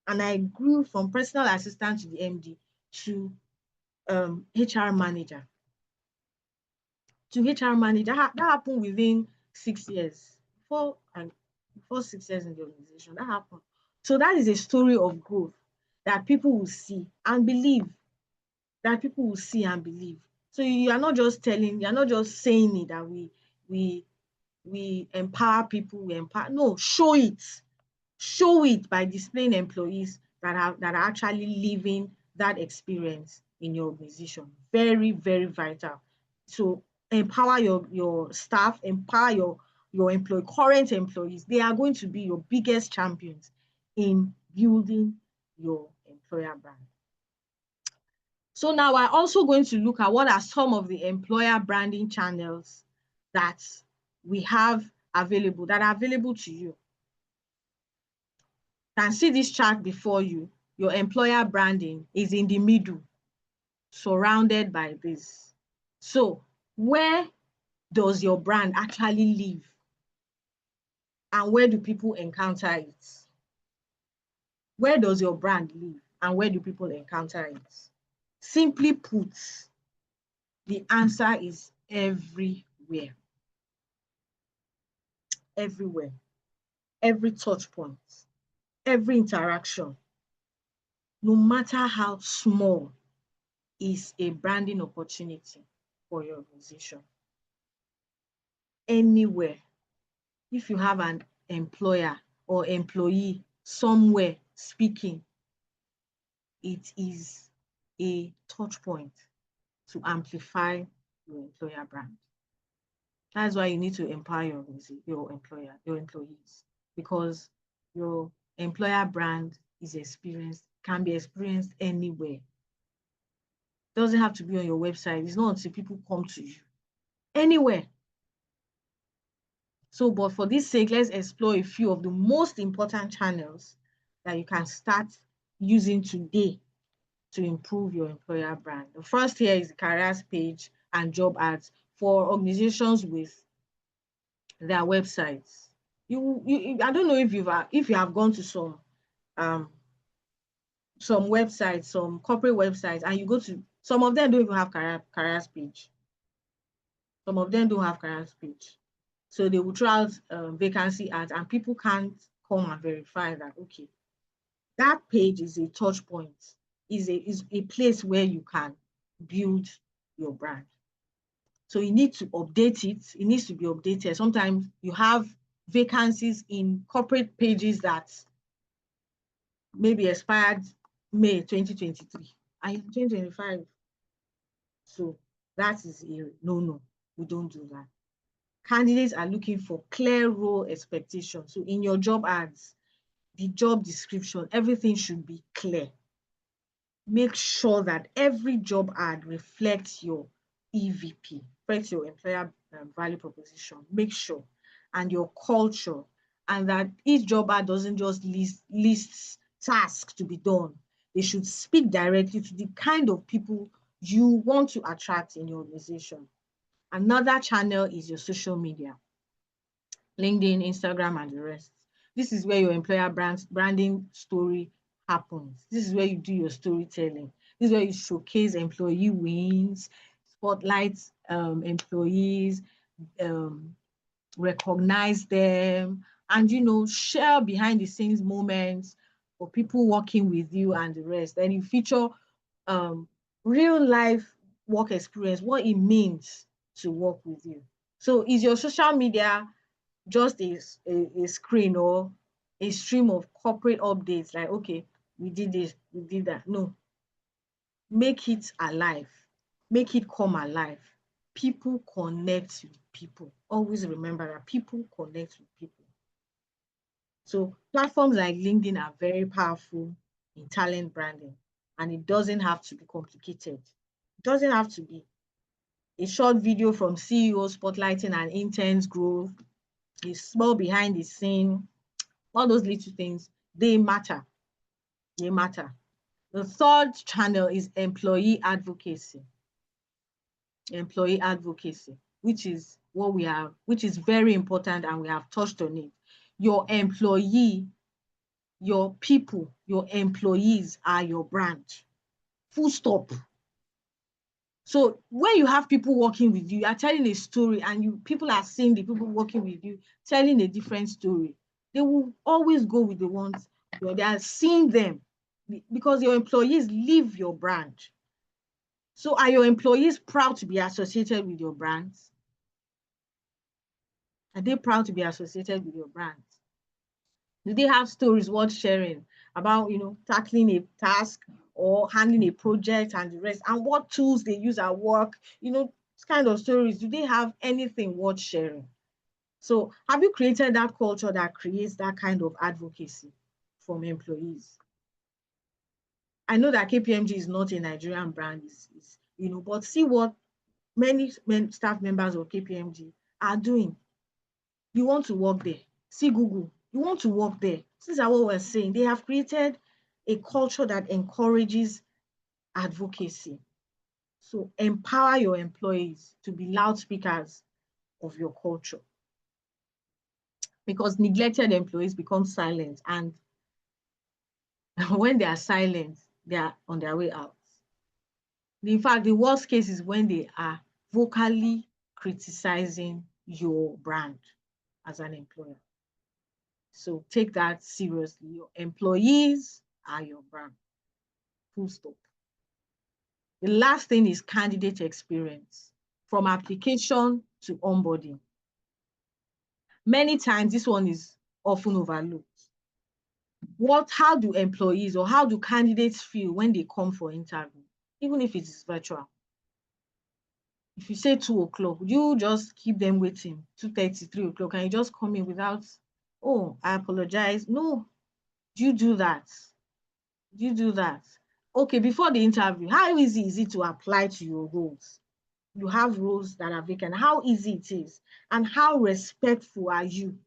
And I grew from personal assistant to the MD to HR manager. That happened within 6 years. Before 6 years in the organization, that happened. So that is a story of growth that people will see and believe. So you are not just saying it that we empower people, no, show it. Show it by displaying employees that are actually living that experience in your organization. Very, very vital. So empower your staff, empower your current employees. They are going to be your biggest champions in building your employer brand. So now we're also going to look at what are some of the employer branding channels that we have available, that are available to you. You can see this chart before you. Your employer branding is in the middle, surrounded by this. So where does your brand actually live? And where do people encounter it? Where does your brand live? And where do people encounter it? Simply put, the answer is everywhere. Everywhere. Every touch point, every interaction, no matter how small, is a branding opportunity for your organization. Anywhere. If you have an employer or employee somewhere speaking, it is a touch point to amplify your employer brand. That's why you need to empower your employees, because your employer brand is experienced, can be experienced anywhere. It doesn't have to be on your website. It's not until people come to you. Anywhere. So, but for this sake, let's explore a few of the most important channels that you can start using today to improve your employer brand. The first here is the careers page and job ads for organizations with their websites. I don't know if you have gone to um some websites, some corporate websites, and you go to some of them don't even have careers page. Some of them don't have careers page. So they will throw out vacancy ads, and people can't come and verify that, okay, that page is a touch point, is a place where you can build your brand. So you need to update it. It needs to be updated. Sometimes you have vacancies in corporate pages that maybe expired May 2023 and 2025. So that is a no. We don't do that. Candidates are looking for clear role expectations. So in your job ads, the job description, everything should be clear. Make sure that every job ad reflects your EVP, reflects your employer value proposition. Make sure, and your culture, and that each job ad doesn't just list tasks to be done. They should speak directly to the kind of people you want to attract in your organization. Another channel is your social media. LinkedIn, Instagram, and the rest. This is where your employer branding story happens. This is where you do your storytelling. This is where you showcase employee wins, spotlight employees, um, recognize them, and share behind the scenes moments for people working with you and the rest. And you feature real life work experience, what it means to work with you. So is your social media just a screen or a stream of corporate updates, like, okay, we did this, we did that? No, make it alive, make it come alive. People connect with people. Always remember that people connect with people. So platforms like LinkedIn are very powerful in talent branding, and it doesn't have to be complicated. It doesn't have to be. A short video from CEOs spotlighting an intern's growth, a small behind the scene, all those little things, they matter. They matter. The third channel is employee advocacy. Employee advocacy, which is very important, and we have touched on it. Your employee, your people, your employees are your brand. Full stop. So when you have people working with you, you are telling a story, and people are seeing the people working with you telling a different story. They will always go with the ones where they are seeing them, because your employees live your brand. So are your employees proud to be associated with your brands? Are they proud to be associated with your brands? Do they have stories worth sharing about, tackling a task or handling a project and the rest, and what tools they use at work? This kind of stories. Do they have anything worth sharing? So have you created that culture that creates that kind of advocacy from employees? I know that KPMG is not a Nigerian brand, but see what many staff members of KPMG are doing. You want to work there. See Google. You want to work there. These are what we're saying. They have created a culture that encourages advocacy. So empower your employees to be loudspeakers of your culture. Because neglected employees become silent, and when they are silent, they are on their way out. In fact, the worst case is when they are vocally criticizing your brand as an employer. So take that seriously. Your employees are your brand. Full stop. The last thing is candidate experience, from application to onboarding. Many times this one is often overlooked. How do employees or how do candidates feel when they come for interview, even if it is virtual? If you say 2 o'clock, would you just keep them waiting 2:30, 3 o'clock, and you just come in without, oh, I apologize? No. Do you do that? Do you do that? Okay, before the interview, how easy is it to apply to your roles? You have roles that are vacant. How easy it is, and how respectful are you,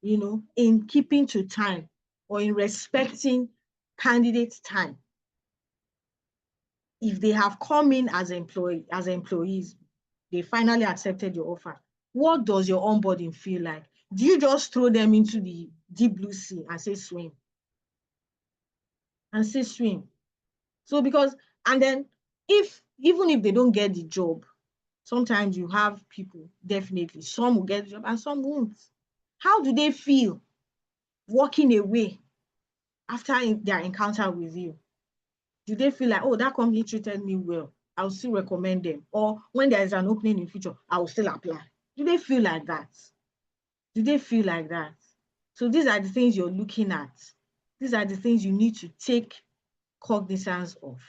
in keeping to time or in respecting candidates' time? If they have come in as employees, they finally accepted your offer. What does your onboarding feel like? Do you just throw them into the deep blue sea and say swim? And say swim. So and then even if they don't get the job, sometimes you have people, definitely, some will get the job and some won't. How do they feel walking away after their encounter with you? Do they feel like, oh, that company treated me well, I'll still recommend them? Or when there is an opening in future, I will still apply? Do they feel like that? Do they feel like that? So these are the things you're looking at. These are the things you need to take cognizance of.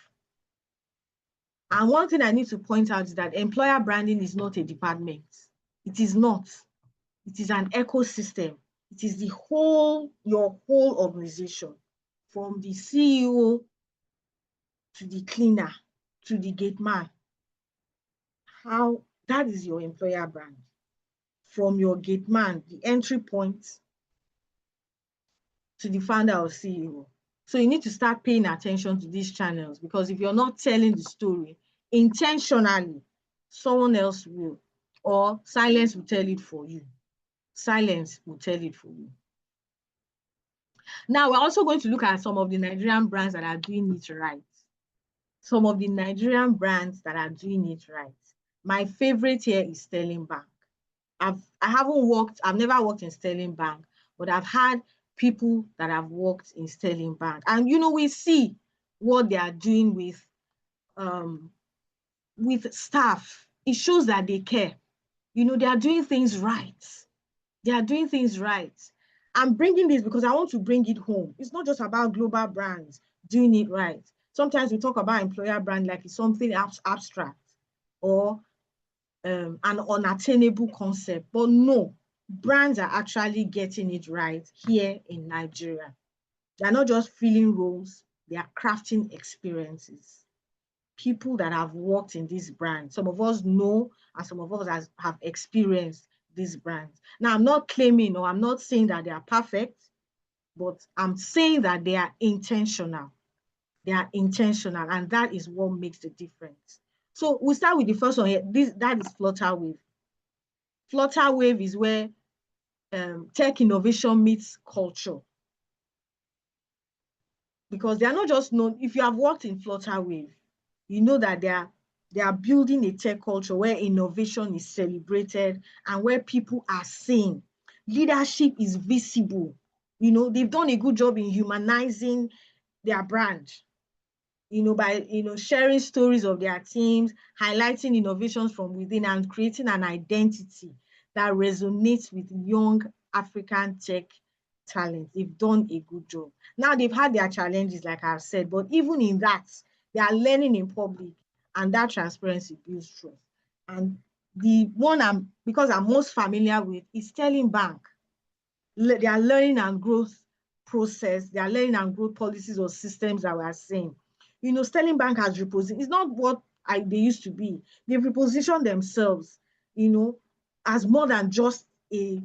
And one thing I need to point out is that employer branding is not a department. It is not. It is an ecosystem. It is your whole organization, from the CEO to the cleaner to the gate man. That is your employer brand. From your gate man, the entry point, to the founder or CEO. So you need to start paying attention to these channels, because if you're not telling the story intentionally, someone else will, or silence will tell it for you. Silence will tell it for you. Now, we're also going to look at some of the Nigerian brands that are doing it right. Some of the Nigerian brands that are doing it right. My favorite here is Sterling Bank. I've never worked in Sterling Bank, but I've had people that have worked in Sterling Bank. And we see what they are doing with staff. It shows that they care. They are doing things right. They are doing things right. I'm bringing this because I want to bring it home. It's not just about global brands doing it right. Sometimes we talk about employer brand like it's something abstract or an unattainable concept, but no, brands are actually getting it right here in Nigeria. They're not just filling roles, they are crafting experiences. People that have worked in these brands, some of us know, and some of us have experienced these brands. Now, I'm not claiming or I'm not saying that they are perfect, but I'm saying that they are intentional. They are intentional, and that is what makes the difference. So we'll start with the first one here. That is Flutterwave. Flutterwave is where tech innovation meets culture. Because they are not just known. If you have worked in Flutterwave, you know that they are building a tech culture where innovation is celebrated and where people are seen. Leadership is visible. They've done a good job in humanizing their brand, by sharing stories of their teams, highlighting innovations from within, and creating an identity that resonates with young African tech talent. They've done a good job. Now, they've had their challenges, like I've said, but even in that, they are learning in public, and that transparency builds trust. And the one because I'm most familiar with is Sterling Bank. Their learning and growth process, their learning and growth policies or systems that we are seeing. Sterling Bank has repositioned. It's not what they used to be. They've repositioned themselves, as more than just a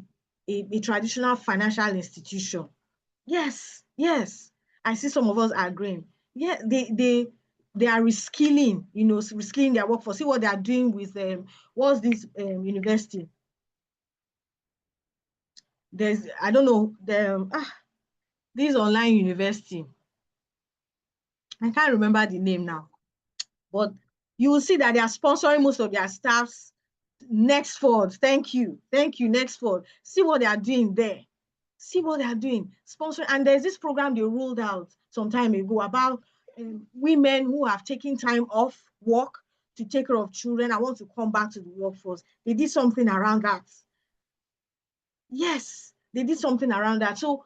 traditional financial institution. Yes, yes. I see some of us agreeing. Yeah, they are reskilling, reskilling their workforce. See what they are doing with what's this university? there's, I don't know, this online university. I can't remember the name now, but you will see that they are sponsoring most of their staffs. Next Ford, thank you, Next Ford. See what they are doing there. See what they are doing, sponsoring. And there's this program they rolled out some time ago about women who have taken time off work to take care of children. I want to come back to the workforce. They did something around that. Yes, they did something around that. So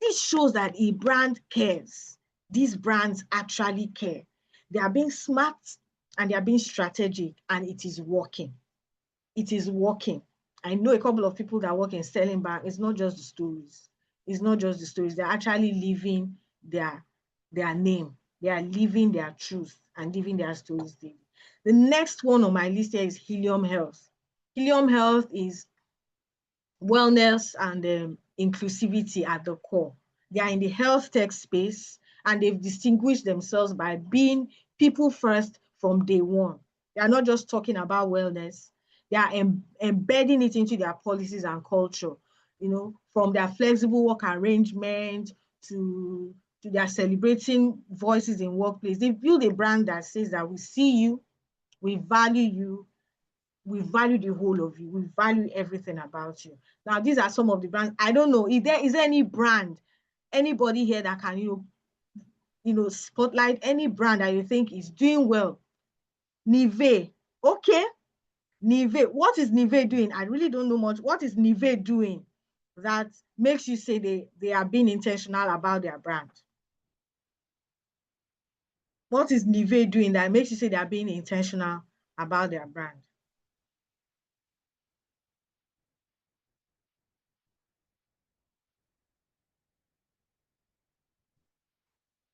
this shows that a brand cares. These brands actually care. They are being smart and they are being strategic, and it is working. It is working. I know a couple of people that work in Sterling Bank. It's not just the stories. It's not just the stories. They're actually living their name. They are living their truth and living their stories daily. The next one on my list here is Helium Health. Helium Health is wellness and inclusivity at the core. They are in the health tech space, and they've distinguished themselves by being people first from day one. They are not just talking about wellness, they are embedding it into their policies and culture, from their flexible work arrangement to their celebrating voices in workplace. They build a brand that says that we see you, we value you, we value the whole of you. We value everything about you. Now, these are some of the brands. I don't know. Is there any brand, anybody here that can, spotlight any brand that you think is doing well? Nivea. Okay. Nivea. What is Nivea doing? I really don't know much. What is Nivea doing that makes you say they are being intentional about their brand? What is Nivea doing that makes you say they are being intentional about their brand?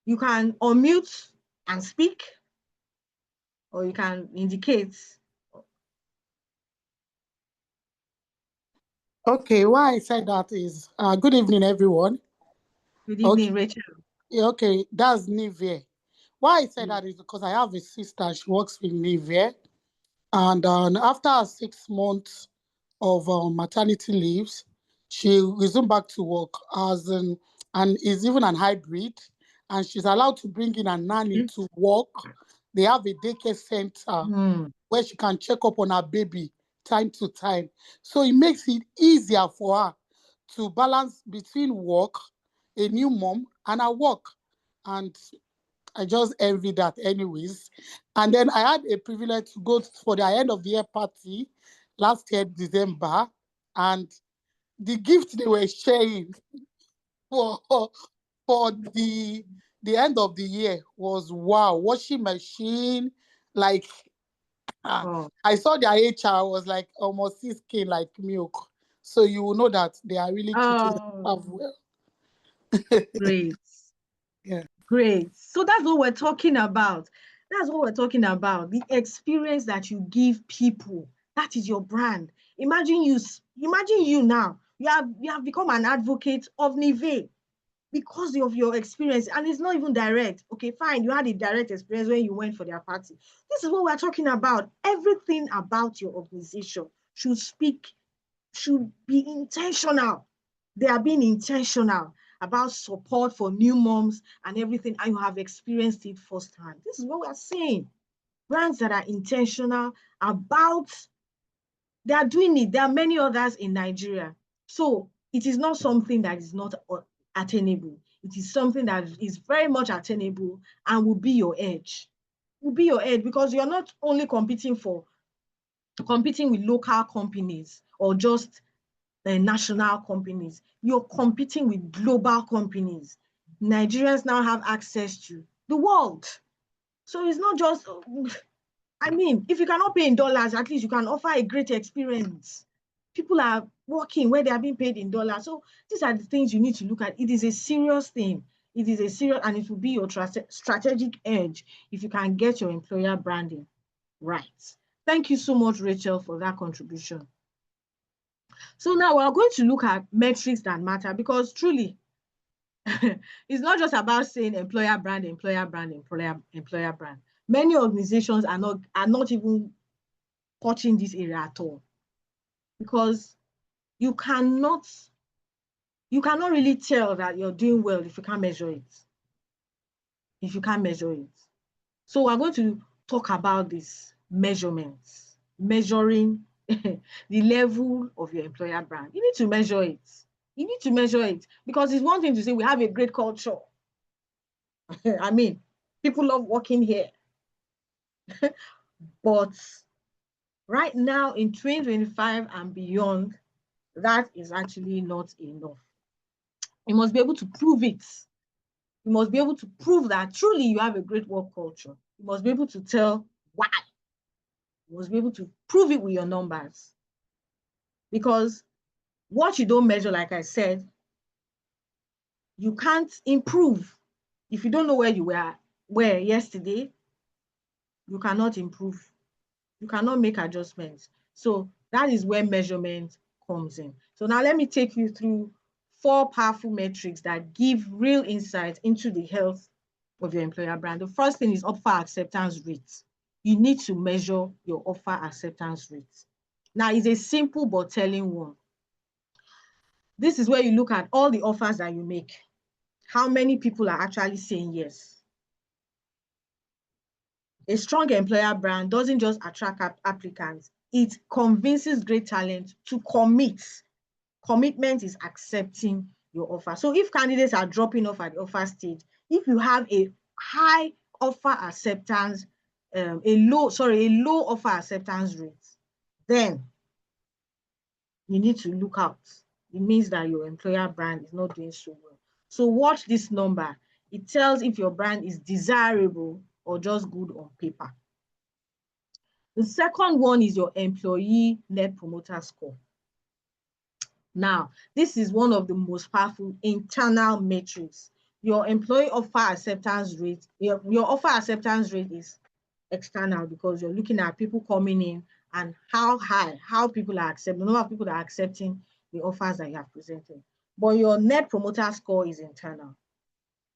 You can unmute and speak, or you can indicate. Okay, why I said that is good evening, everyone. Good Okay, evening, Rachel. yeah, okay, that's Nivea. Why I said that is because I have a sister, she works with Nivea, and after 6 months of maternity leaves, she resumed back to work and is even an hybrid, and she's allowed to bring in a nanny to work. They have a daycare center where she can check up on her baby time to time. So it makes it easier for her to balance between work, a new mom, and her work. And I just envy that anyways. And then I had a privilege to go for the end of the year party last year, December. And the gift they were sharing for, for the end of the year was wow, washing machine, like I saw their HR was like almost 6K like milk. So you will know that they are really treating themselves well. Great. Yeah. Great. So that's what we're talking about. That's what we're talking about. The experience that you give people. That is your brand. Imagine you now. You have become an advocate of Nivea because of your experience, and it's not even direct. Okay, fine, you had a direct experience when you went for their party. This is what we're talking about. Everything about your organization should be intentional. They are being intentional about support for new moms and everything, and you have experienced it firsthand. This is what we're saying. Brands that are intentional about, they are doing it. There are many others in Nigeria. So it is not something that is not attainable. It is something that is very much attainable and will be your edge. Will be your edge because you're not only competing with local companies or just national companies. You're competing with global companies. Nigerians now have access to the world. So it's not just, if you cannot pay in dollars, at least you can offer a great experience. People are working where they are being paid in dollars. So these are the things you need to look at. It is a serious thing. It is a serious, and it will be your strategic edge if you can get your employer branding right. Thank you so much, Rachel, for that contribution. So now we're going to look at metrics that matter, because truly, it's not just about saying employer brand, employer brand, employer brand. Many organizations are not even touching this area at all, because you cannot You cannot really tell that you're doing well if you can't measure it. If you can't measure it. So we're going to talk about this measurements, measuring the level of your employer brand. You need to measure it. You need to measure it because it's one thing to say we have a great culture. I mean, people love working here. But right now in 2025 and beyond, that is actually not enough. You must be able to prove it. You must be able to prove that truly you have a great work culture. You must be able to tell why. You must be able to prove it with your numbers. Because what you don't measure, like I said, you can't improve. If you don't know where you were yesterday, you cannot improve. You cannot make adjustments. So that is where measurement comes in. So now let me take you through 4 powerful metrics that give real insight into the health of your employer brand. The first thing is offer acceptance rate. You need to measure your offer acceptance rate. Now, it's a simple but telling one. This is where you look at all the offers that you make. How many people are actually saying yes? A strong employer brand doesn't just attract applicants, it convinces great talent to commit. Commitment is accepting your offer. So if candidates are dropping off at the offer stage, if you have a high offer acceptance, a low offer acceptance rate, then you need to look out. It means that your employer brand is not doing so well. So watch this number. It tells if your brand is desirable or just good on paper. The second one is your employee net promoter score. Now, this is one of the most powerful internal metrics. Your employee offer acceptance rate, your offer acceptance rate is external because you're looking at people coming in and how people are accepting, the number of people that are accepting the offers that you have presented. But your net promoter score is internal,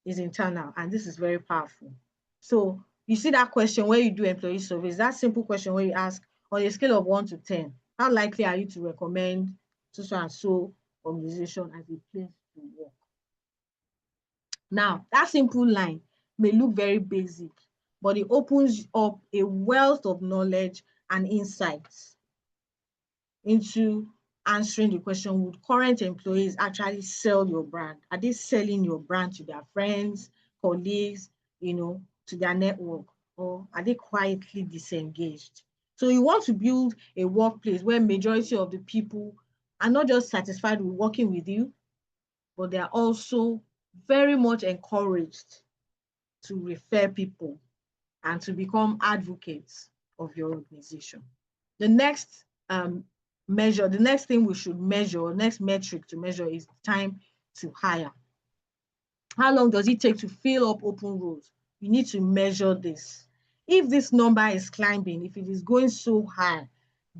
and this is very powerful. So you see that question where you do employee surveys, that simple question where you ask on a scale of 1 to 10, how likely are you to recommend so and so organization as a place to work? Now, that simple line may look very basic, but it opens up a wealth of knowledge and insights into answering the question, would current employees actually sell your brand? Are they selling your brand to their friends, colleagues, to their network, or are they quietly disengaged? So you want to build a workplace where majority of the people are not just satisfied with working with you, but they are also very much encouraged to refer people and to become advocates of your organization. The next the next thing we should measure, next metric to measure is time to hire. How long does it take to fill up open roles? You need to measure this. If this number is climbing, if it is going so high,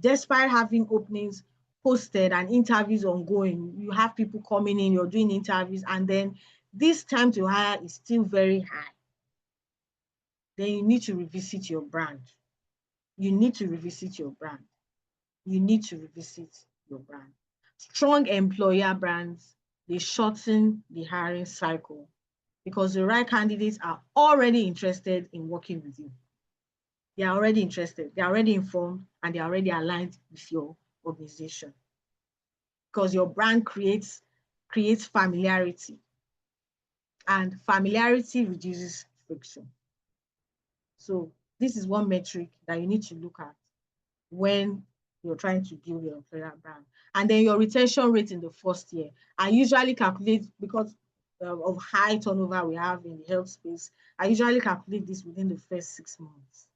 despite having openings posted and interviews ongoing, you have people coming in, you're doing interviews, and then this time to hire is still very high, then you need to revisit your brand. You need to revisit your brand. You need to revisit your brand. Strong employer brands, they shorten the hiring cycle because the right candidates are already interested in working with you. They are already interested, they are already informed, and they are already aligned with your organization. Because your brand creates familiarity, and familiarity reduces friction. So this is one metric that you need to look at when you're trying to build your employer brand. And then your retention rate in the first year. I usually calculate, because of high turnover we have in the health space, I usually calculate this within the first 6 months.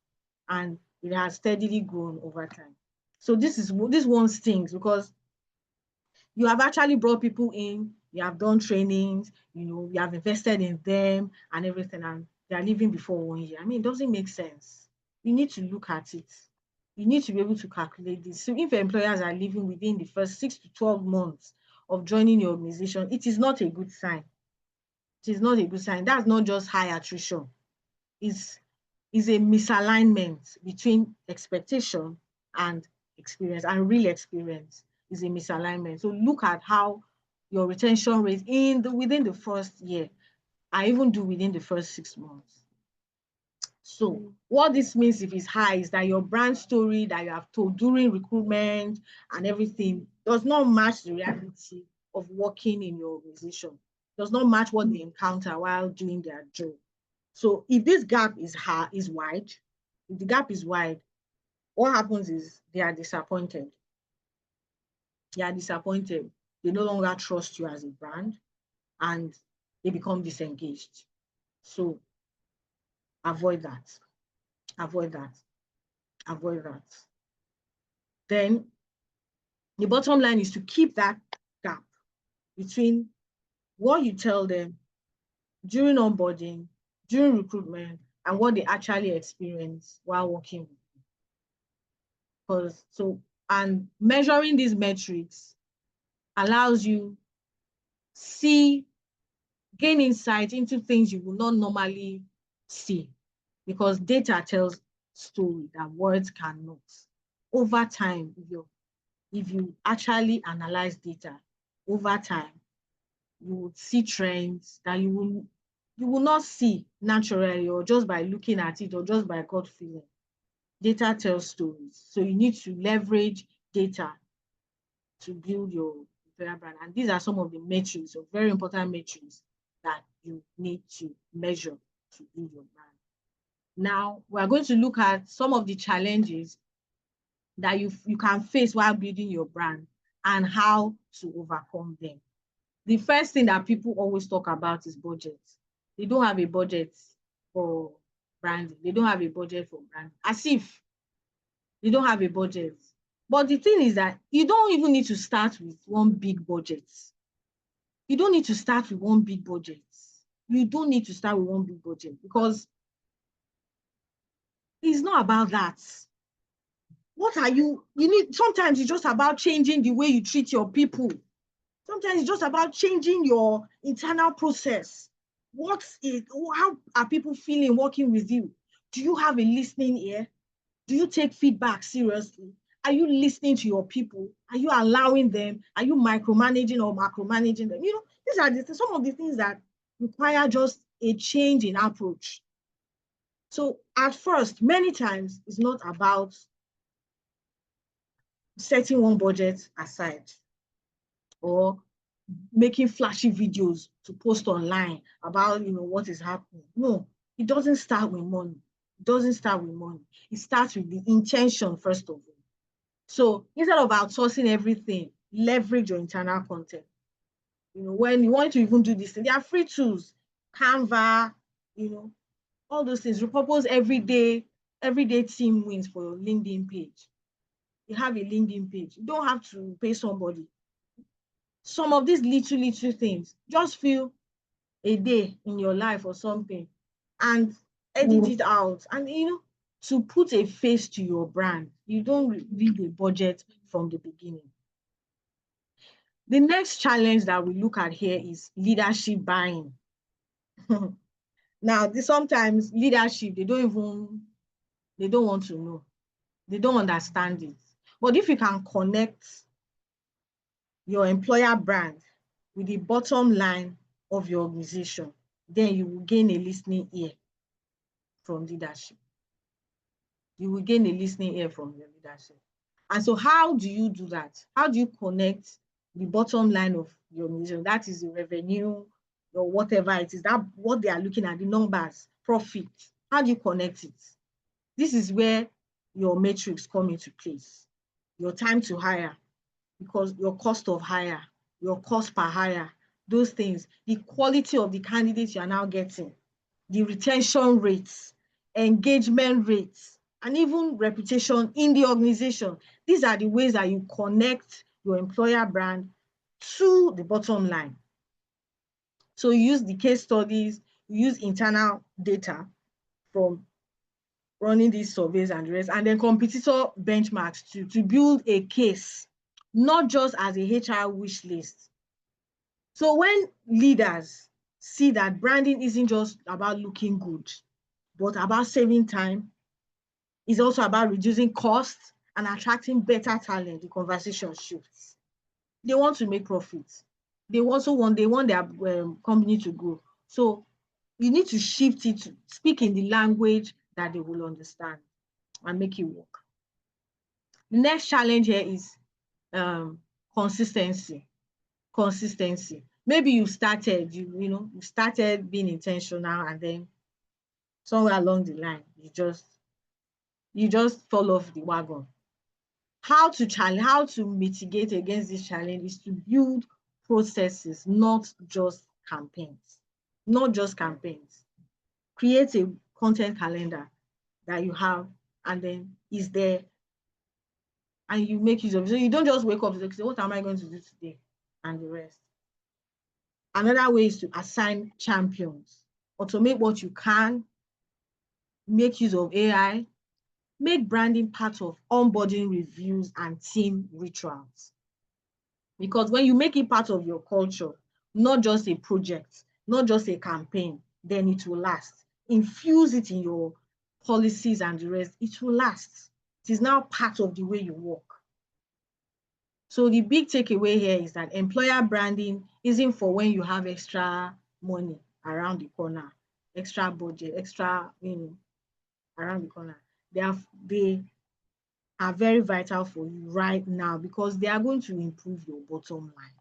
And it has steadily grown over time. So this one stings because you have actually brought people in, you have done trainings, you have invested in them and everything, and they're leaving before 1 year. I mean, it doesn't make sense. You need to look at it. You need to be able to calculate this. So if employers are leaving within the first 6 to 12 months of joining your organization, it is not a good sign. It is not a good sign. That's not just high attrition. It's a misalignment between expectation and experience, and real experience is a misalignment. So look at how your retention rate within the first year. I even do within the first 6 months. So what this means if it's high is that your brand story that you have told during recruitment and everything does not match the reality of working in your organization, does not match what they encounter while doing their job. So if this gap is wide, if the gap is wide, what happens is they are disappointed. They are disappointed. They no longer trust you as a brand and they become disengaged. So avoid that. Avoid that. Avoid that. Then the bottom line is to keep that gap between what you tell them during onboarding, during recruitment, and what they actually experience while working with you. And measuring these metrics allows you gain insight into things you will not normally see, because data tells story that words cannot. Over time, if you actually analyze data over time, you would see trends that you will not see naturally or just by looking at it or just by gut feeling. Data tells stories. So you need to leverage data to build your employer brand. And these are some of the metrics, or very important metrics, that you need to measure to build your brand. Now, we're going to look at some of the challenges that you can face while building your brand and how to overcome them. The first thing that people always talk about is budget. They don't have a budget for branding. They don't have a budget for branding, as if they don't have a budget. But the thing is that you don't even need to start with one big budget. You don't need to start with one big budget. You don't need to start with one big budget, because it's not about that. Sometimes it's just about changing the way you treat your people. Sometimes it's just about changing your internal process. How are people feeling working with you? Do you have a listening ear? Do you take feedback seriously? Are you listening to your people? Are you allowing them? Are you micromanaging or macromanaging them? These are some of the things that require just a change in approach. So at first, many times, it's not about setting one budget aside or making flashy videos to post online about what is happening. No, it doesn't start with money. It doesn't start with money. It starts with the intention, first of all. So instead of outsourcing everything, leverage your internal content. When you want to even do this thing, there are free tools, Canva, all those things. Repurpose everyday team wins for your LinkedIn page. You have a LinkedIn page. You don't have to pay somebody. Some of these little things, just fill a day in your life or something and edit it out. And to put a face to your brand, you don't need a budget from the beginning. The next challenge that we look at here is leadership buying. Now, sometimes leadership, they don't want to know. They don't understand it. But if you can connect your employer brand with the bottom line of your organization, then you will gain a listening ear from leadership. You will gain a listening ear from your leadership. And so how do you do that? How do you connect the bottom line of your organization? That is the revenue or whatever it is, that what they are looking at, the numbers, profit. How do you connect it? This is where your metrics come into place. Your time to hire, because your cost of hire, your cost per hire, those things, the quality of the candidates you are now getting, the retention rates, engagement rates, and even reputation in the organization. These are the ways that you connect your employer brand to the bottom line. So you use the case studies, you use internal data from running these surveys and the rest, and then competitor benchmarks to build a case, not just as a HR wish list. So when leaders see that branding isn't just about looking good, but about saving time, it's also about reducing costs and attracting better talent, the conversation shifts. They want to make profits. they want their company to grow. So you need to shift it to speak in the language that they will understand and make it work. The next challenge here is consistency. Consistency. Maybe you started being intentional, and then somewhere along the line you just fall off the wagon. How to mitigate against this challenge is to build processes, not just campaigns. Not just campaigns. Create a content calendar that you have and then is there, and you make use of it. So you don't just wake up and say, what am I going to do today? And the rest. Another way is to assign champions. Automate what you can. Make use of AI. Make branding part of onboarding reviews and team rituals. Because when you make it part of your culture, not just a project, not just a campaign, then it will last. Infuse it in your policies and the rest, it will last. It is now part of the way you work. So the big takeaway here is that employer branding isn't for when you have extra money around the corner, extra budget, extra, around the corner. They are very vital for you right now because they are going to improve your bottom line.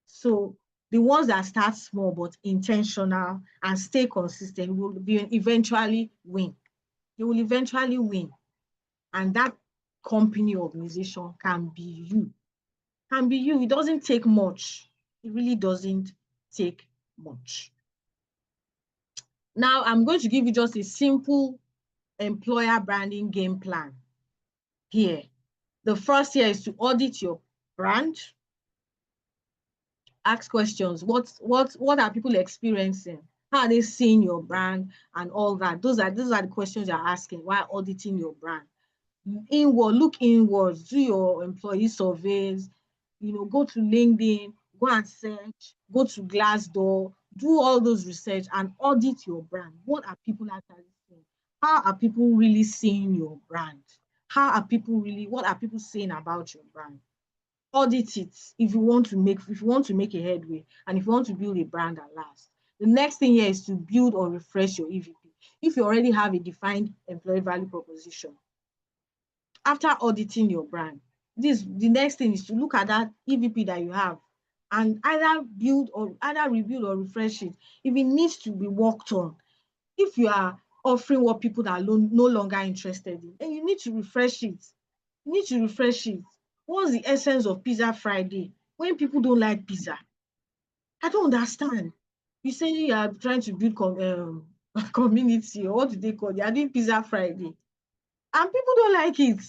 So the ones that start small but intentional and stay consistent will eventually win. They will eventually win. And that company organization can be you. Can be you. It doesn't take much. It really doesn't take much. Now, I'm going to give you just a simple employer branding game plan here. The first here is to audit your brand. Ask questions. What are people experiencing? How are they seeing your brand and all that? Those are the questions you're asking while auditing your brand. Look inwards, do your employee surveys, go to LinkedIn, go and search, go to Glassdoor, do all those research and audit your brand. What are people actually seeing? How are people really seeing your brand? What are people saying about your brand? Audit it if you want to make a headway and if you want to build a brand that lasts. The next thing here is to build or refresh your EVP. If you already have a defined employee value proposition, after auditing your brand, the next thing is to look at that EVP that you have and either rebuild or refresh it if it needs to be worked on. If you are offering what people are no longer interested in, then you need to refresh it. What's the essence of Pizza Friday when people don't like pizza? I don't understand. You say you are trying to build community, or what do they call it? You are doing Pizza Friday, and people don't like it.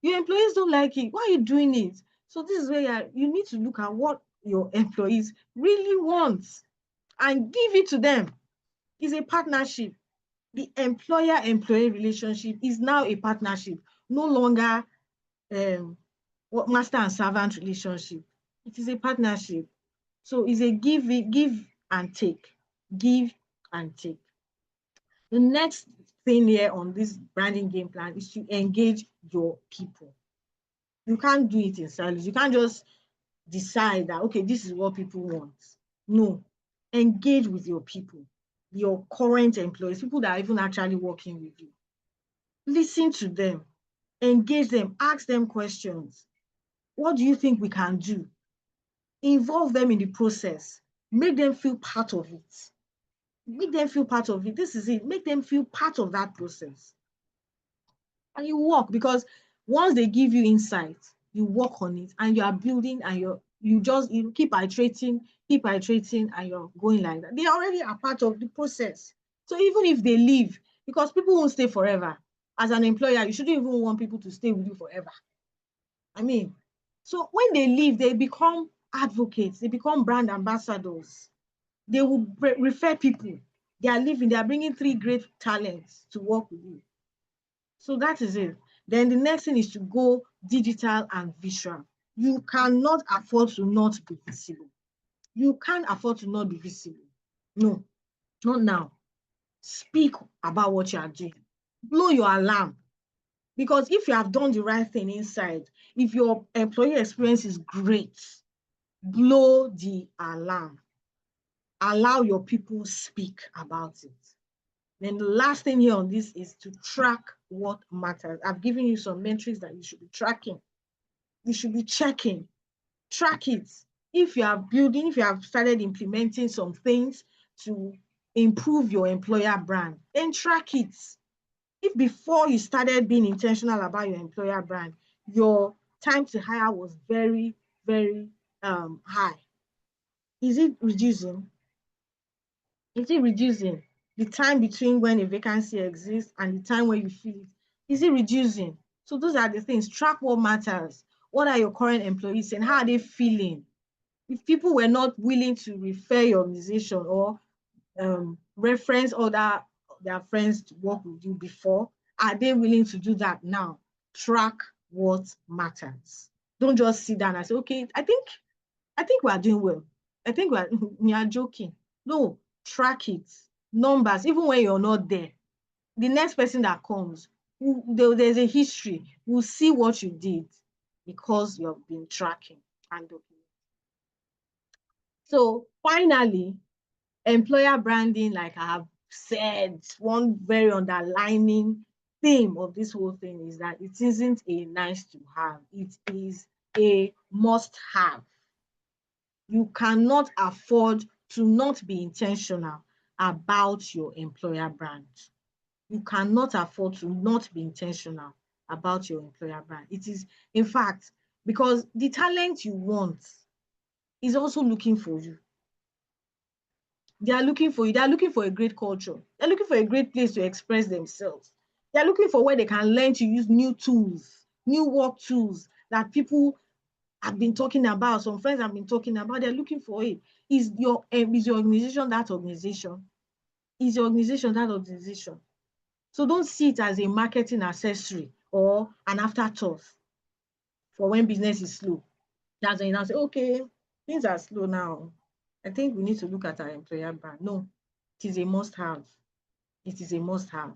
Your employees don't like it. Why are you doing it? So this is where you need to look at what your employees really want and give it to them. It's a partnership. The employer-employee relationship is now a partnership, no longer master and servant relationship. It is a partnership. So it's a give and take. Give and take. The next thing here on this branding game plan is to engage your people. You can't do it in silence. You can't just decide that, okay, this is what people want. No. Engage with your people, your current employees, people that are even actually working with you. Listen to them. Engage them. Ask them questions. What do you think we can do? Involve them in the process. Make them feel part of it. This is it. Make them feel part of that process. And you work, because once they give you insight, you work on it and you are building, and you keep iterating, and you're going like that. They already are part of the process. So even if they leave, because people won't stay forever. As an employer, you shouldn't even want people to stay with you forever. So when they leave, they become advocates, they become brand ambassadors. They will refer people. They are bringing 3 great talents to work with you. So that is it. Then the next thing is to go digital and visual. You cannot afford to not be visible. You can't afford to not be visible. No, not now. Speak about what you are doing. Blow your alarm. Because if you have done the right thing inside, if your employee experience is great, blow the alarm. Allow your people speak about it. Then the last thing here on this is to track what matters. I've given you some metrics that you should be tracking. You should be checking. Track it. If you are building, if you have started implementing some things to improve your employer brand, then track it. If before you started being intentional about your employer brand, your time to hire was very, very high, is it reducing? Is it reducing? The time between when a vacancy exists and the time when you fill it, is it reducing? So those are the things. Track what matters. What are your current employees saying? How are they feeling? If people were not willing to refer your organization or reference other their friends to work with you before, are they willing to do that now? Track what matters. Don't just sit down and say, okay, I think we are doing well. I think we are joking. No, track it. Numbers, even when you're not there. The next person that comes, there's a history. We'll see what you did because you've been tracking and documenting. So finally, employer branding, like I have said, one very underlining theme of this whole thing is that it isn't a nice to have, it is a must have. You cannot afford to not be intentional about your employer brand. You cannot afford to not be intentional about your employer brand. It is, in fact, because the talent you want is also looking for you. They are looking for you. They are looking for a great culture. They're looking for a great place to express themselves. They're looking for where they can learn to use new tools, new work tools that people have been talking about, some friends have been talking about. They're looking for it. Is your organization that organization? Is your organization that organization? So don't see it as a marketing accessory or an afterthought for when business is slow. That's when you now say, okay, things are slow now. I think we need to look at our employer brand. No, it is a must-have. It is a must-have.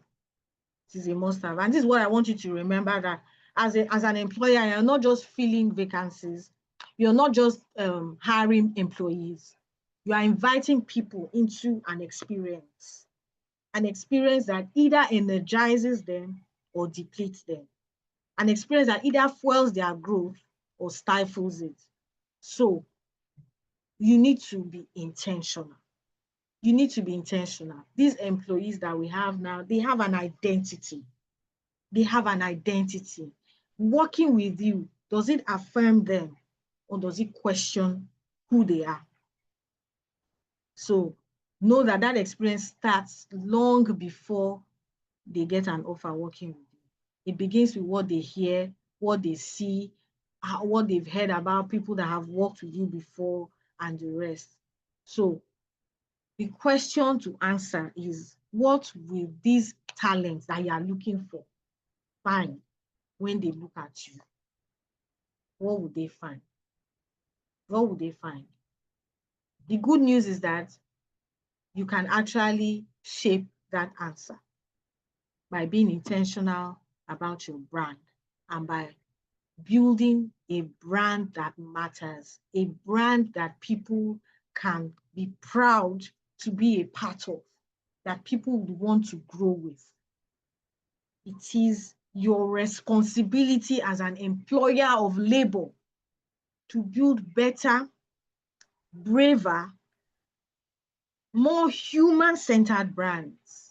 It is a must-have. And this is what I want you to remember, that as an employer, you're not just filling vacancies. You're not just hiring employees. You are inviting people into an experience that either energizes them or depletes them, an experience that either fuels their growth or stifles it. So you need to be intentional. You need to be intentional. These employees that we have now, they have an identity. They have an identity. Working with you, does it affirm them or does it question who they are? So know that that experience starts long before they get an offer working with you. It begins with what they hear, what they see, what they've heard about people that have worked with you before, and the rest. So the question to answer is, what will these talents that you are looking for find when they look at you? What would they find? What would they find? The good news is that you can actually shape that answer by being intentional about your brand and by building a brand that matters, a brand that people can be proud to be a part of, that people would want to grow with. It is your responsibility as an employer of labor to build better, braver, more human-centered brands,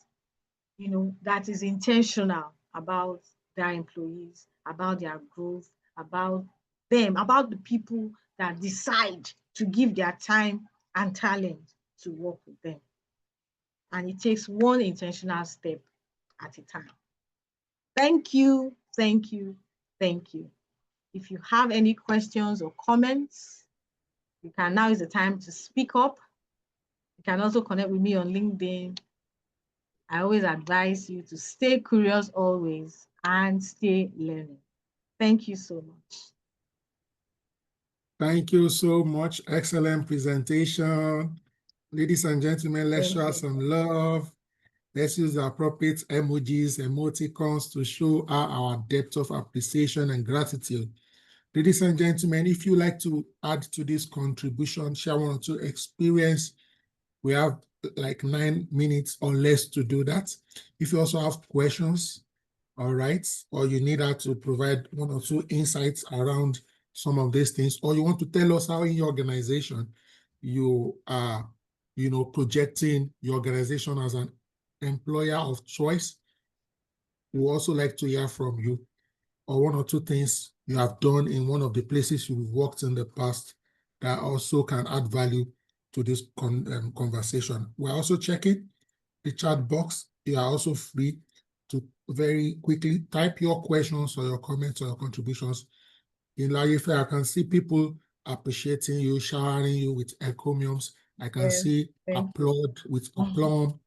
that is intentional about their employees, about their growth, about them, about the people that decide to give their time and talent to work with them. And it takes one intentional step at a time. Thank you, thank you, thank you. If you have any questions or comments, you can now is the time to speak up. You can also connect with me on LinkedIn. I always advise you to stay curious always and stay learning. Thank you so much. Thank you so much. Excellent presentation. Ladies and gentlemen, let's show some love. Let's use the appropriate emojis, emoticons to show our depth of appreciation and gratitude Ladies and gentlemen, if you like to add to this contribution, share one or two experience, we have like 9 minutes or less to do that. If you also have questions, all right, or you need her to provide one or two insights around some of these things, or you want to tell us how in your organization you are, projecting your organization as an employer of choice, we also like to hear from you, or one or two things you have done in one of the places you've worked in the past that also can add value to this conversation. We're also checking the chat box. You are also free to very quickly type your questions or your comments or your contributions. In Laife, I can see people appreciating you, showering you with encomiums. I can see applaud with aplomb.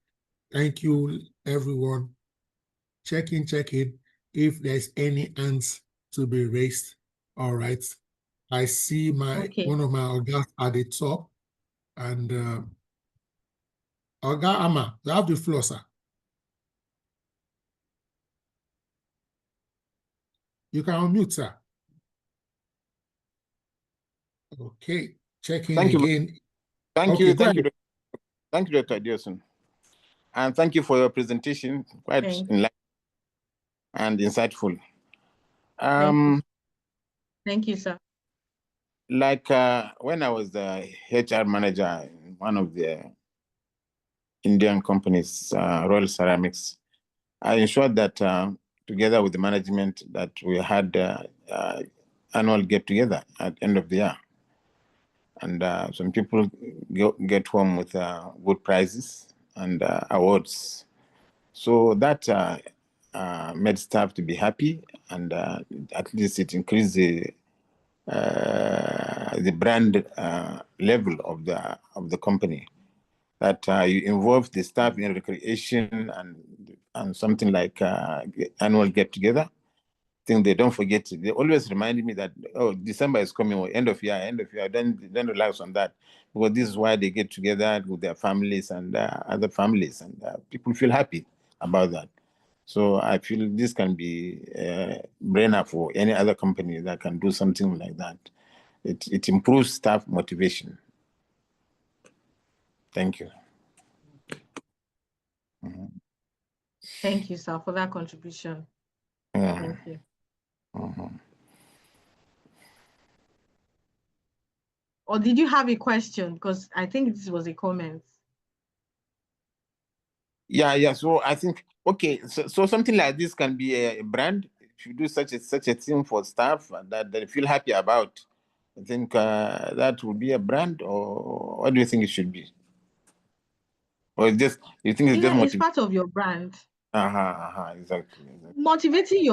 Thank you, everyone. Check in if there's any hands to be raised. All right. I see one of my Ogas at the top, and Oga Ama, you have the floor, sir. You can unmute, sir. Okay, checking again. Thank you, Dr. Adeosun. And thank you for your presentation, quite enlightening and insightful. Thank you, sir. Like when I was the HR manager in one of the Indian companies, Royal Ceramics, I ensured that together with the management that we had annual get-together at the end of the year. And some people get home with good prizes and awards. So that made staff to be happy, and at least it increased the brand level of the company. That you involve the staff in recreation and something like annual get-together. I think they don't forget it. They always remind me that, oh, December is coming, or end of year. Don't relax on that, because this is why they get together with their families and other families, and people feel happy about that. So I feel this can be a brainer for any other company that can do something like that. It improves staff motivation. Thank you. Thank you, sir, for that contribution. Yeah. Thank you. Or did you have a question? Because I think this was a comment. Yeah. So I think, okay, so something like this can be a brand. If you do such a thing for staff that they feel happy about, I think that would be a brand. Or what do you think it should be? Or you think it's just it's part of your brand. Exactly. Motivating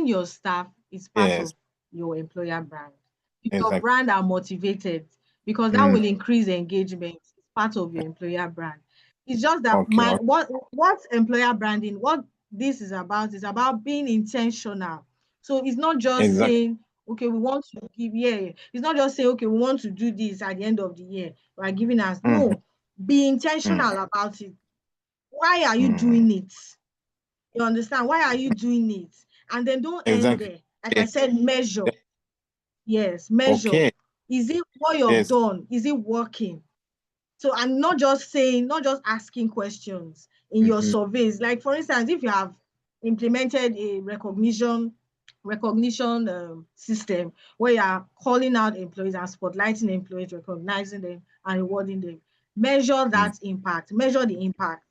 your staff is part of your employer brand. If your brand are motivated, because that will increase engagement. It's part of your employer brand. It's just that what employer branding, what this is about being intentional. So it's not just saying, okay, we want to give, it's not just saying, okay, we want to do this at the end of the year. We're giving us, no, be intentional about it. Why are you doing it? You understand? Why are you doing it? And then don't end there. Like I said, measure. Yes, measure. Okay. Is it what you've done? Is it working? So I'm not just asking questions in your surveys. Like, for instance, if you have implemented a recognition system where you are calling out employees and spotlighting employees, recognizing them and rewarding them, measure that impact, measure the impact.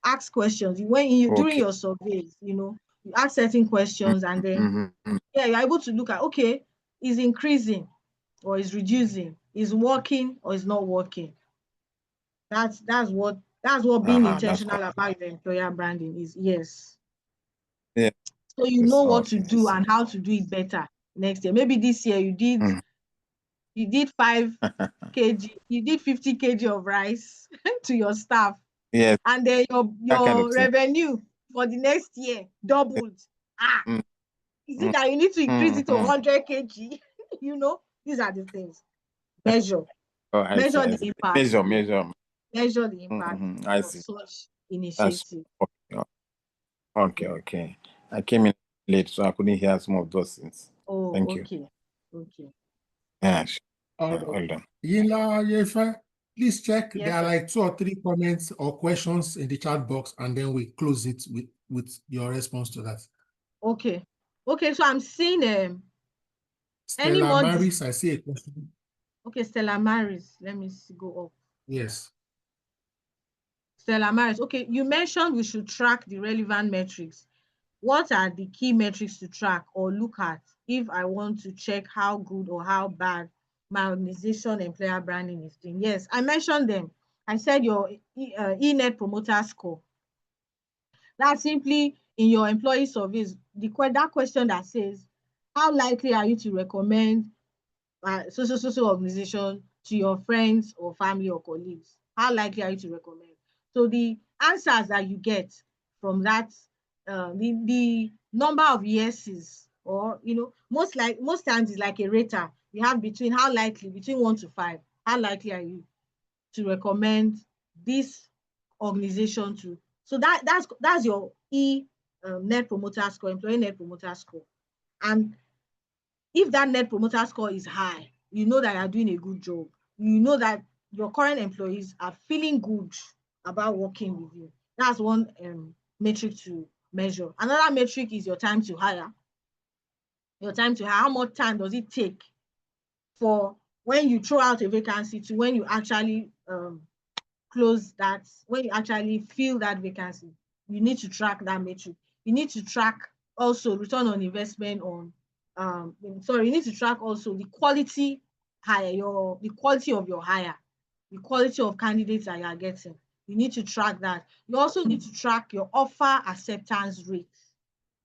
Ask questions. During your surveys, you ask certain questions, and then you're able to look at, okay, is increasing or is reducing, is working or is not working. That's what being intentional about your employer branding is. Yes. Yeah. So you know what to do and how to do it better next year. Maybe this year you did 5 kg, you did 50 kg of rice to your staff. Yes. And then your revenue for the next year doubled. Is it that you need to increase it to 100 kg? These are the things. Measure. Measure the impact. Measure the impact of such initiative. Okay. I came in late, so I couldn't hear some of those things. Thank you. Okay. Yes. All right. Well done. Yinla Yefe, please check. Yes, There are sir. like 2 or 3 comments or questions in the chat box, and then we close it with your response to that. Okay. Okay, so I'm seeing Stella anyone. Maris, I see a question. Okay, Stella Maris. Let me see, go up. Yes. Stella Maris. Okay, you mentioned we should track the relevant metrics. What are the key metrics to track or look at if I want to check how good or how bad my organization employer branding is doing? Yes, I mentioned them. I said your Net Promoter Score. That's simply in your employee surveys, that question that says, how likely are you to recommend social organization to your friends or family or colleagues? How likely are you to recommend? So the answers that you get from that, the number of yeses, or most times it's like a rater. You have between 1 to 5. How likely are you to recommend this organization to? So that's your Net Promoter Score, employee Net Promoter Score. And if that Net Promoter Score is high, you know that you're doing a good job. You know that your current employees are feeling good about working with you. That's one metric to measure. Another metric is your time to hire. Your time to hire. How much time does it take for when you throw out a vacancy to when you actually close that, when you actually fill that vacancy? You need to track that metric. You need to track also return on investment on you need to track also the quality the quality of your hire, the quality of candidates that you are getting. You need to track that. You also need to track your offer acceptance rate.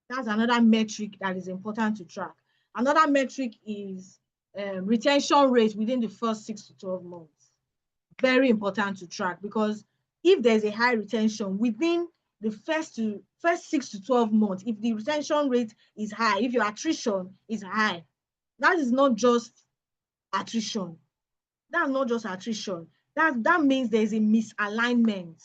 That's another metric that is important to track. Another metric is retention rate within the first 6 to 12 months. Very important to track, because if there's a high retention within the first 6 to 12 months, if the retention rate is high, if your attrition is high, that is not just attrition. That's not just attrition. That means there's a misalignment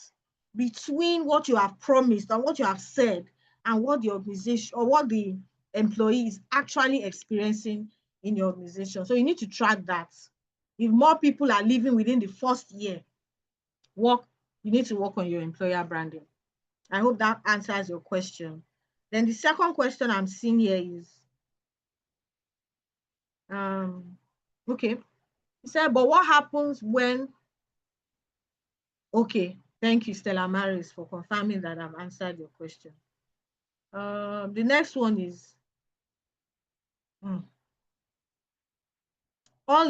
between what you have promised and what you have said and what the organization or what the employee is actually experiencing in your organization. So you need to track that. If more people are leaving within the first year, you need to work on your employer branding. I hope that answers your question. Then the second question I'm seeing here is, okay, he said, but what happens when, okay, thank you, Stella Maris, for confirming that I've answered your question. The next one is, all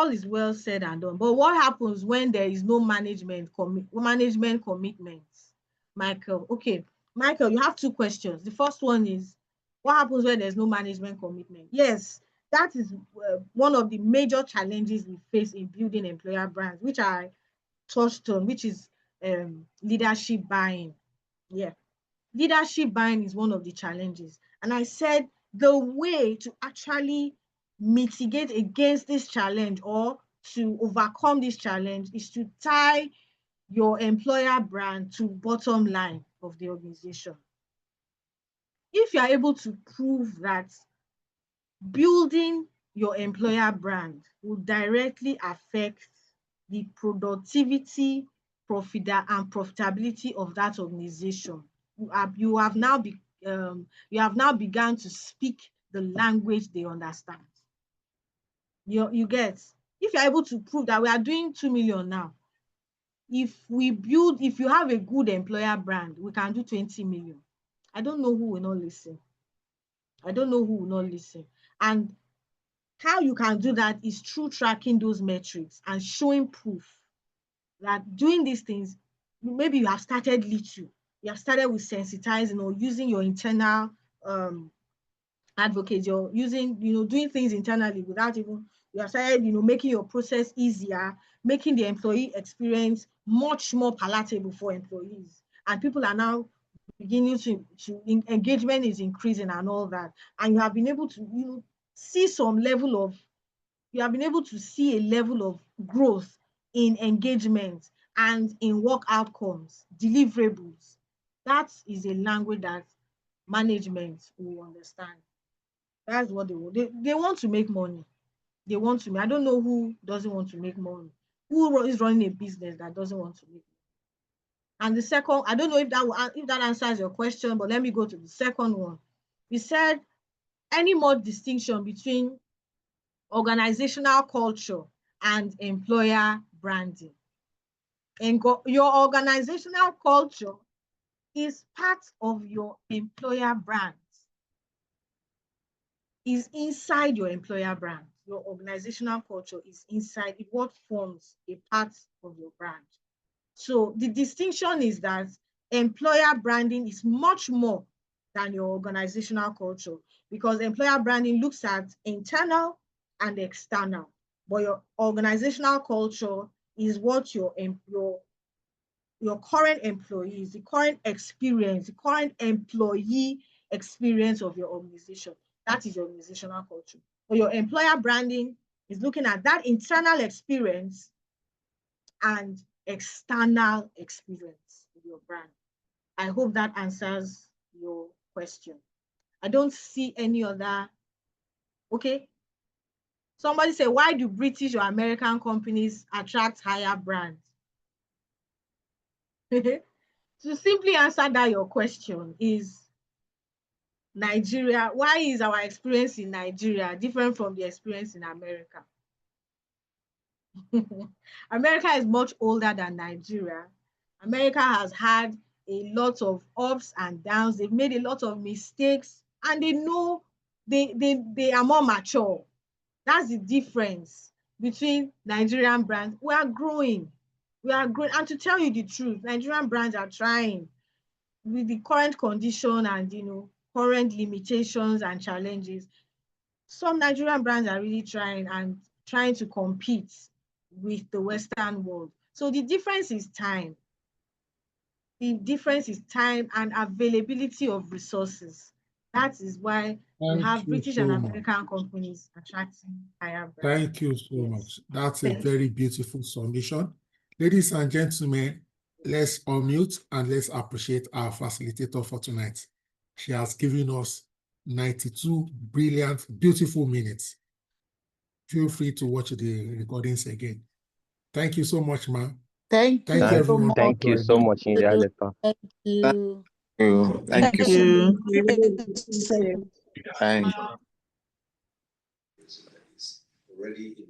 is well said and done, but what happens when there is no management commitments? Michael, okay, Michael, you have 2 questions. The first one is, what happens when there's no management commitment? Yes, that is one of the major challenges we face in building employer brands, which I touched on, which is leadership buying. Yeah, leadership buying is one of the challenges. And I said the way to actually mitigate against this challenge or to overcome this challenge is to tie your employer brand to bottom line of the organization. If you are able to prove that building your employer brand will directly affect the productivity, profit, and profitability of that organization, you have now begun to speak the language they understand. You get, if you're able to prove that we are doing 2 million now, if you have a good employer brand, we can do 20 million. I don't know who will not listen. And how you can do that is through tracking those metrics and showing proof that doing these things, maybe you have started little. You have started with sensitizing or using your internal advocates. You're using, doing things internally without even, you have started, making your process easier, making the employee experience much more palatable for employees. And people are now beginning to engagement is increasing and all that. And you have been able to, see some level of, you have been able to see a level of growth in engagement and in work outcomes, deliverables. That is a language that management will understand. That's what they want. They want to make money. they want to make. I don't know who doesn't want to make money. Who is running a business that doesn't want to make money? And the second, I don't know if that answers your question, but let me go to the second one. We said any more distinction between organizational culture and employer branding. And your organizational culture is part of your employer brand. Is inside your employer brand. Your organizational culture is inside it, what forms a part of your brand. So the distinction is that employer branding is much more than your organizational culture, because employer branding looks at internal and external, but your organizational culture is what your current employees, the current experience, the current employee experience of your organization. That is your organizational culture. But your employer branding is looking at that internal experience and external experience of your brand. I hope that answers your question. I don't see any other. Okay. Somebody say, why do British or American companies attract higher brands? To simply answer that your question is Nigeria. Why is our experience in Nigeria different from the experience in America? America is much older than Nigeria. America has had a lot of ups and downs. They've made a lot of mistakes, and they know they are more mature. That's the difference between Nigerian brands. We are growing. And to tell you the truth, Nigerian brands are trying with the current condition and current limitations and challenges. Some Nigerian brands are really trying to compete with the Western world. So the difference is time. The difference is time and availability of resources. That is why we have British and American companies attracting higher brands. Thank you so much. That's a very beautiful submission. Ladies and gentlemen, let's unmute and let's appreciate our facilitator for tonight. She has given us 92 brilliant, beautiful minutes. Feel free to watch the recordings again. Thank you so much, ma'am. Thank you everyone. Thank you so much, India. Thank you. Thank you. Thank you. Thank you.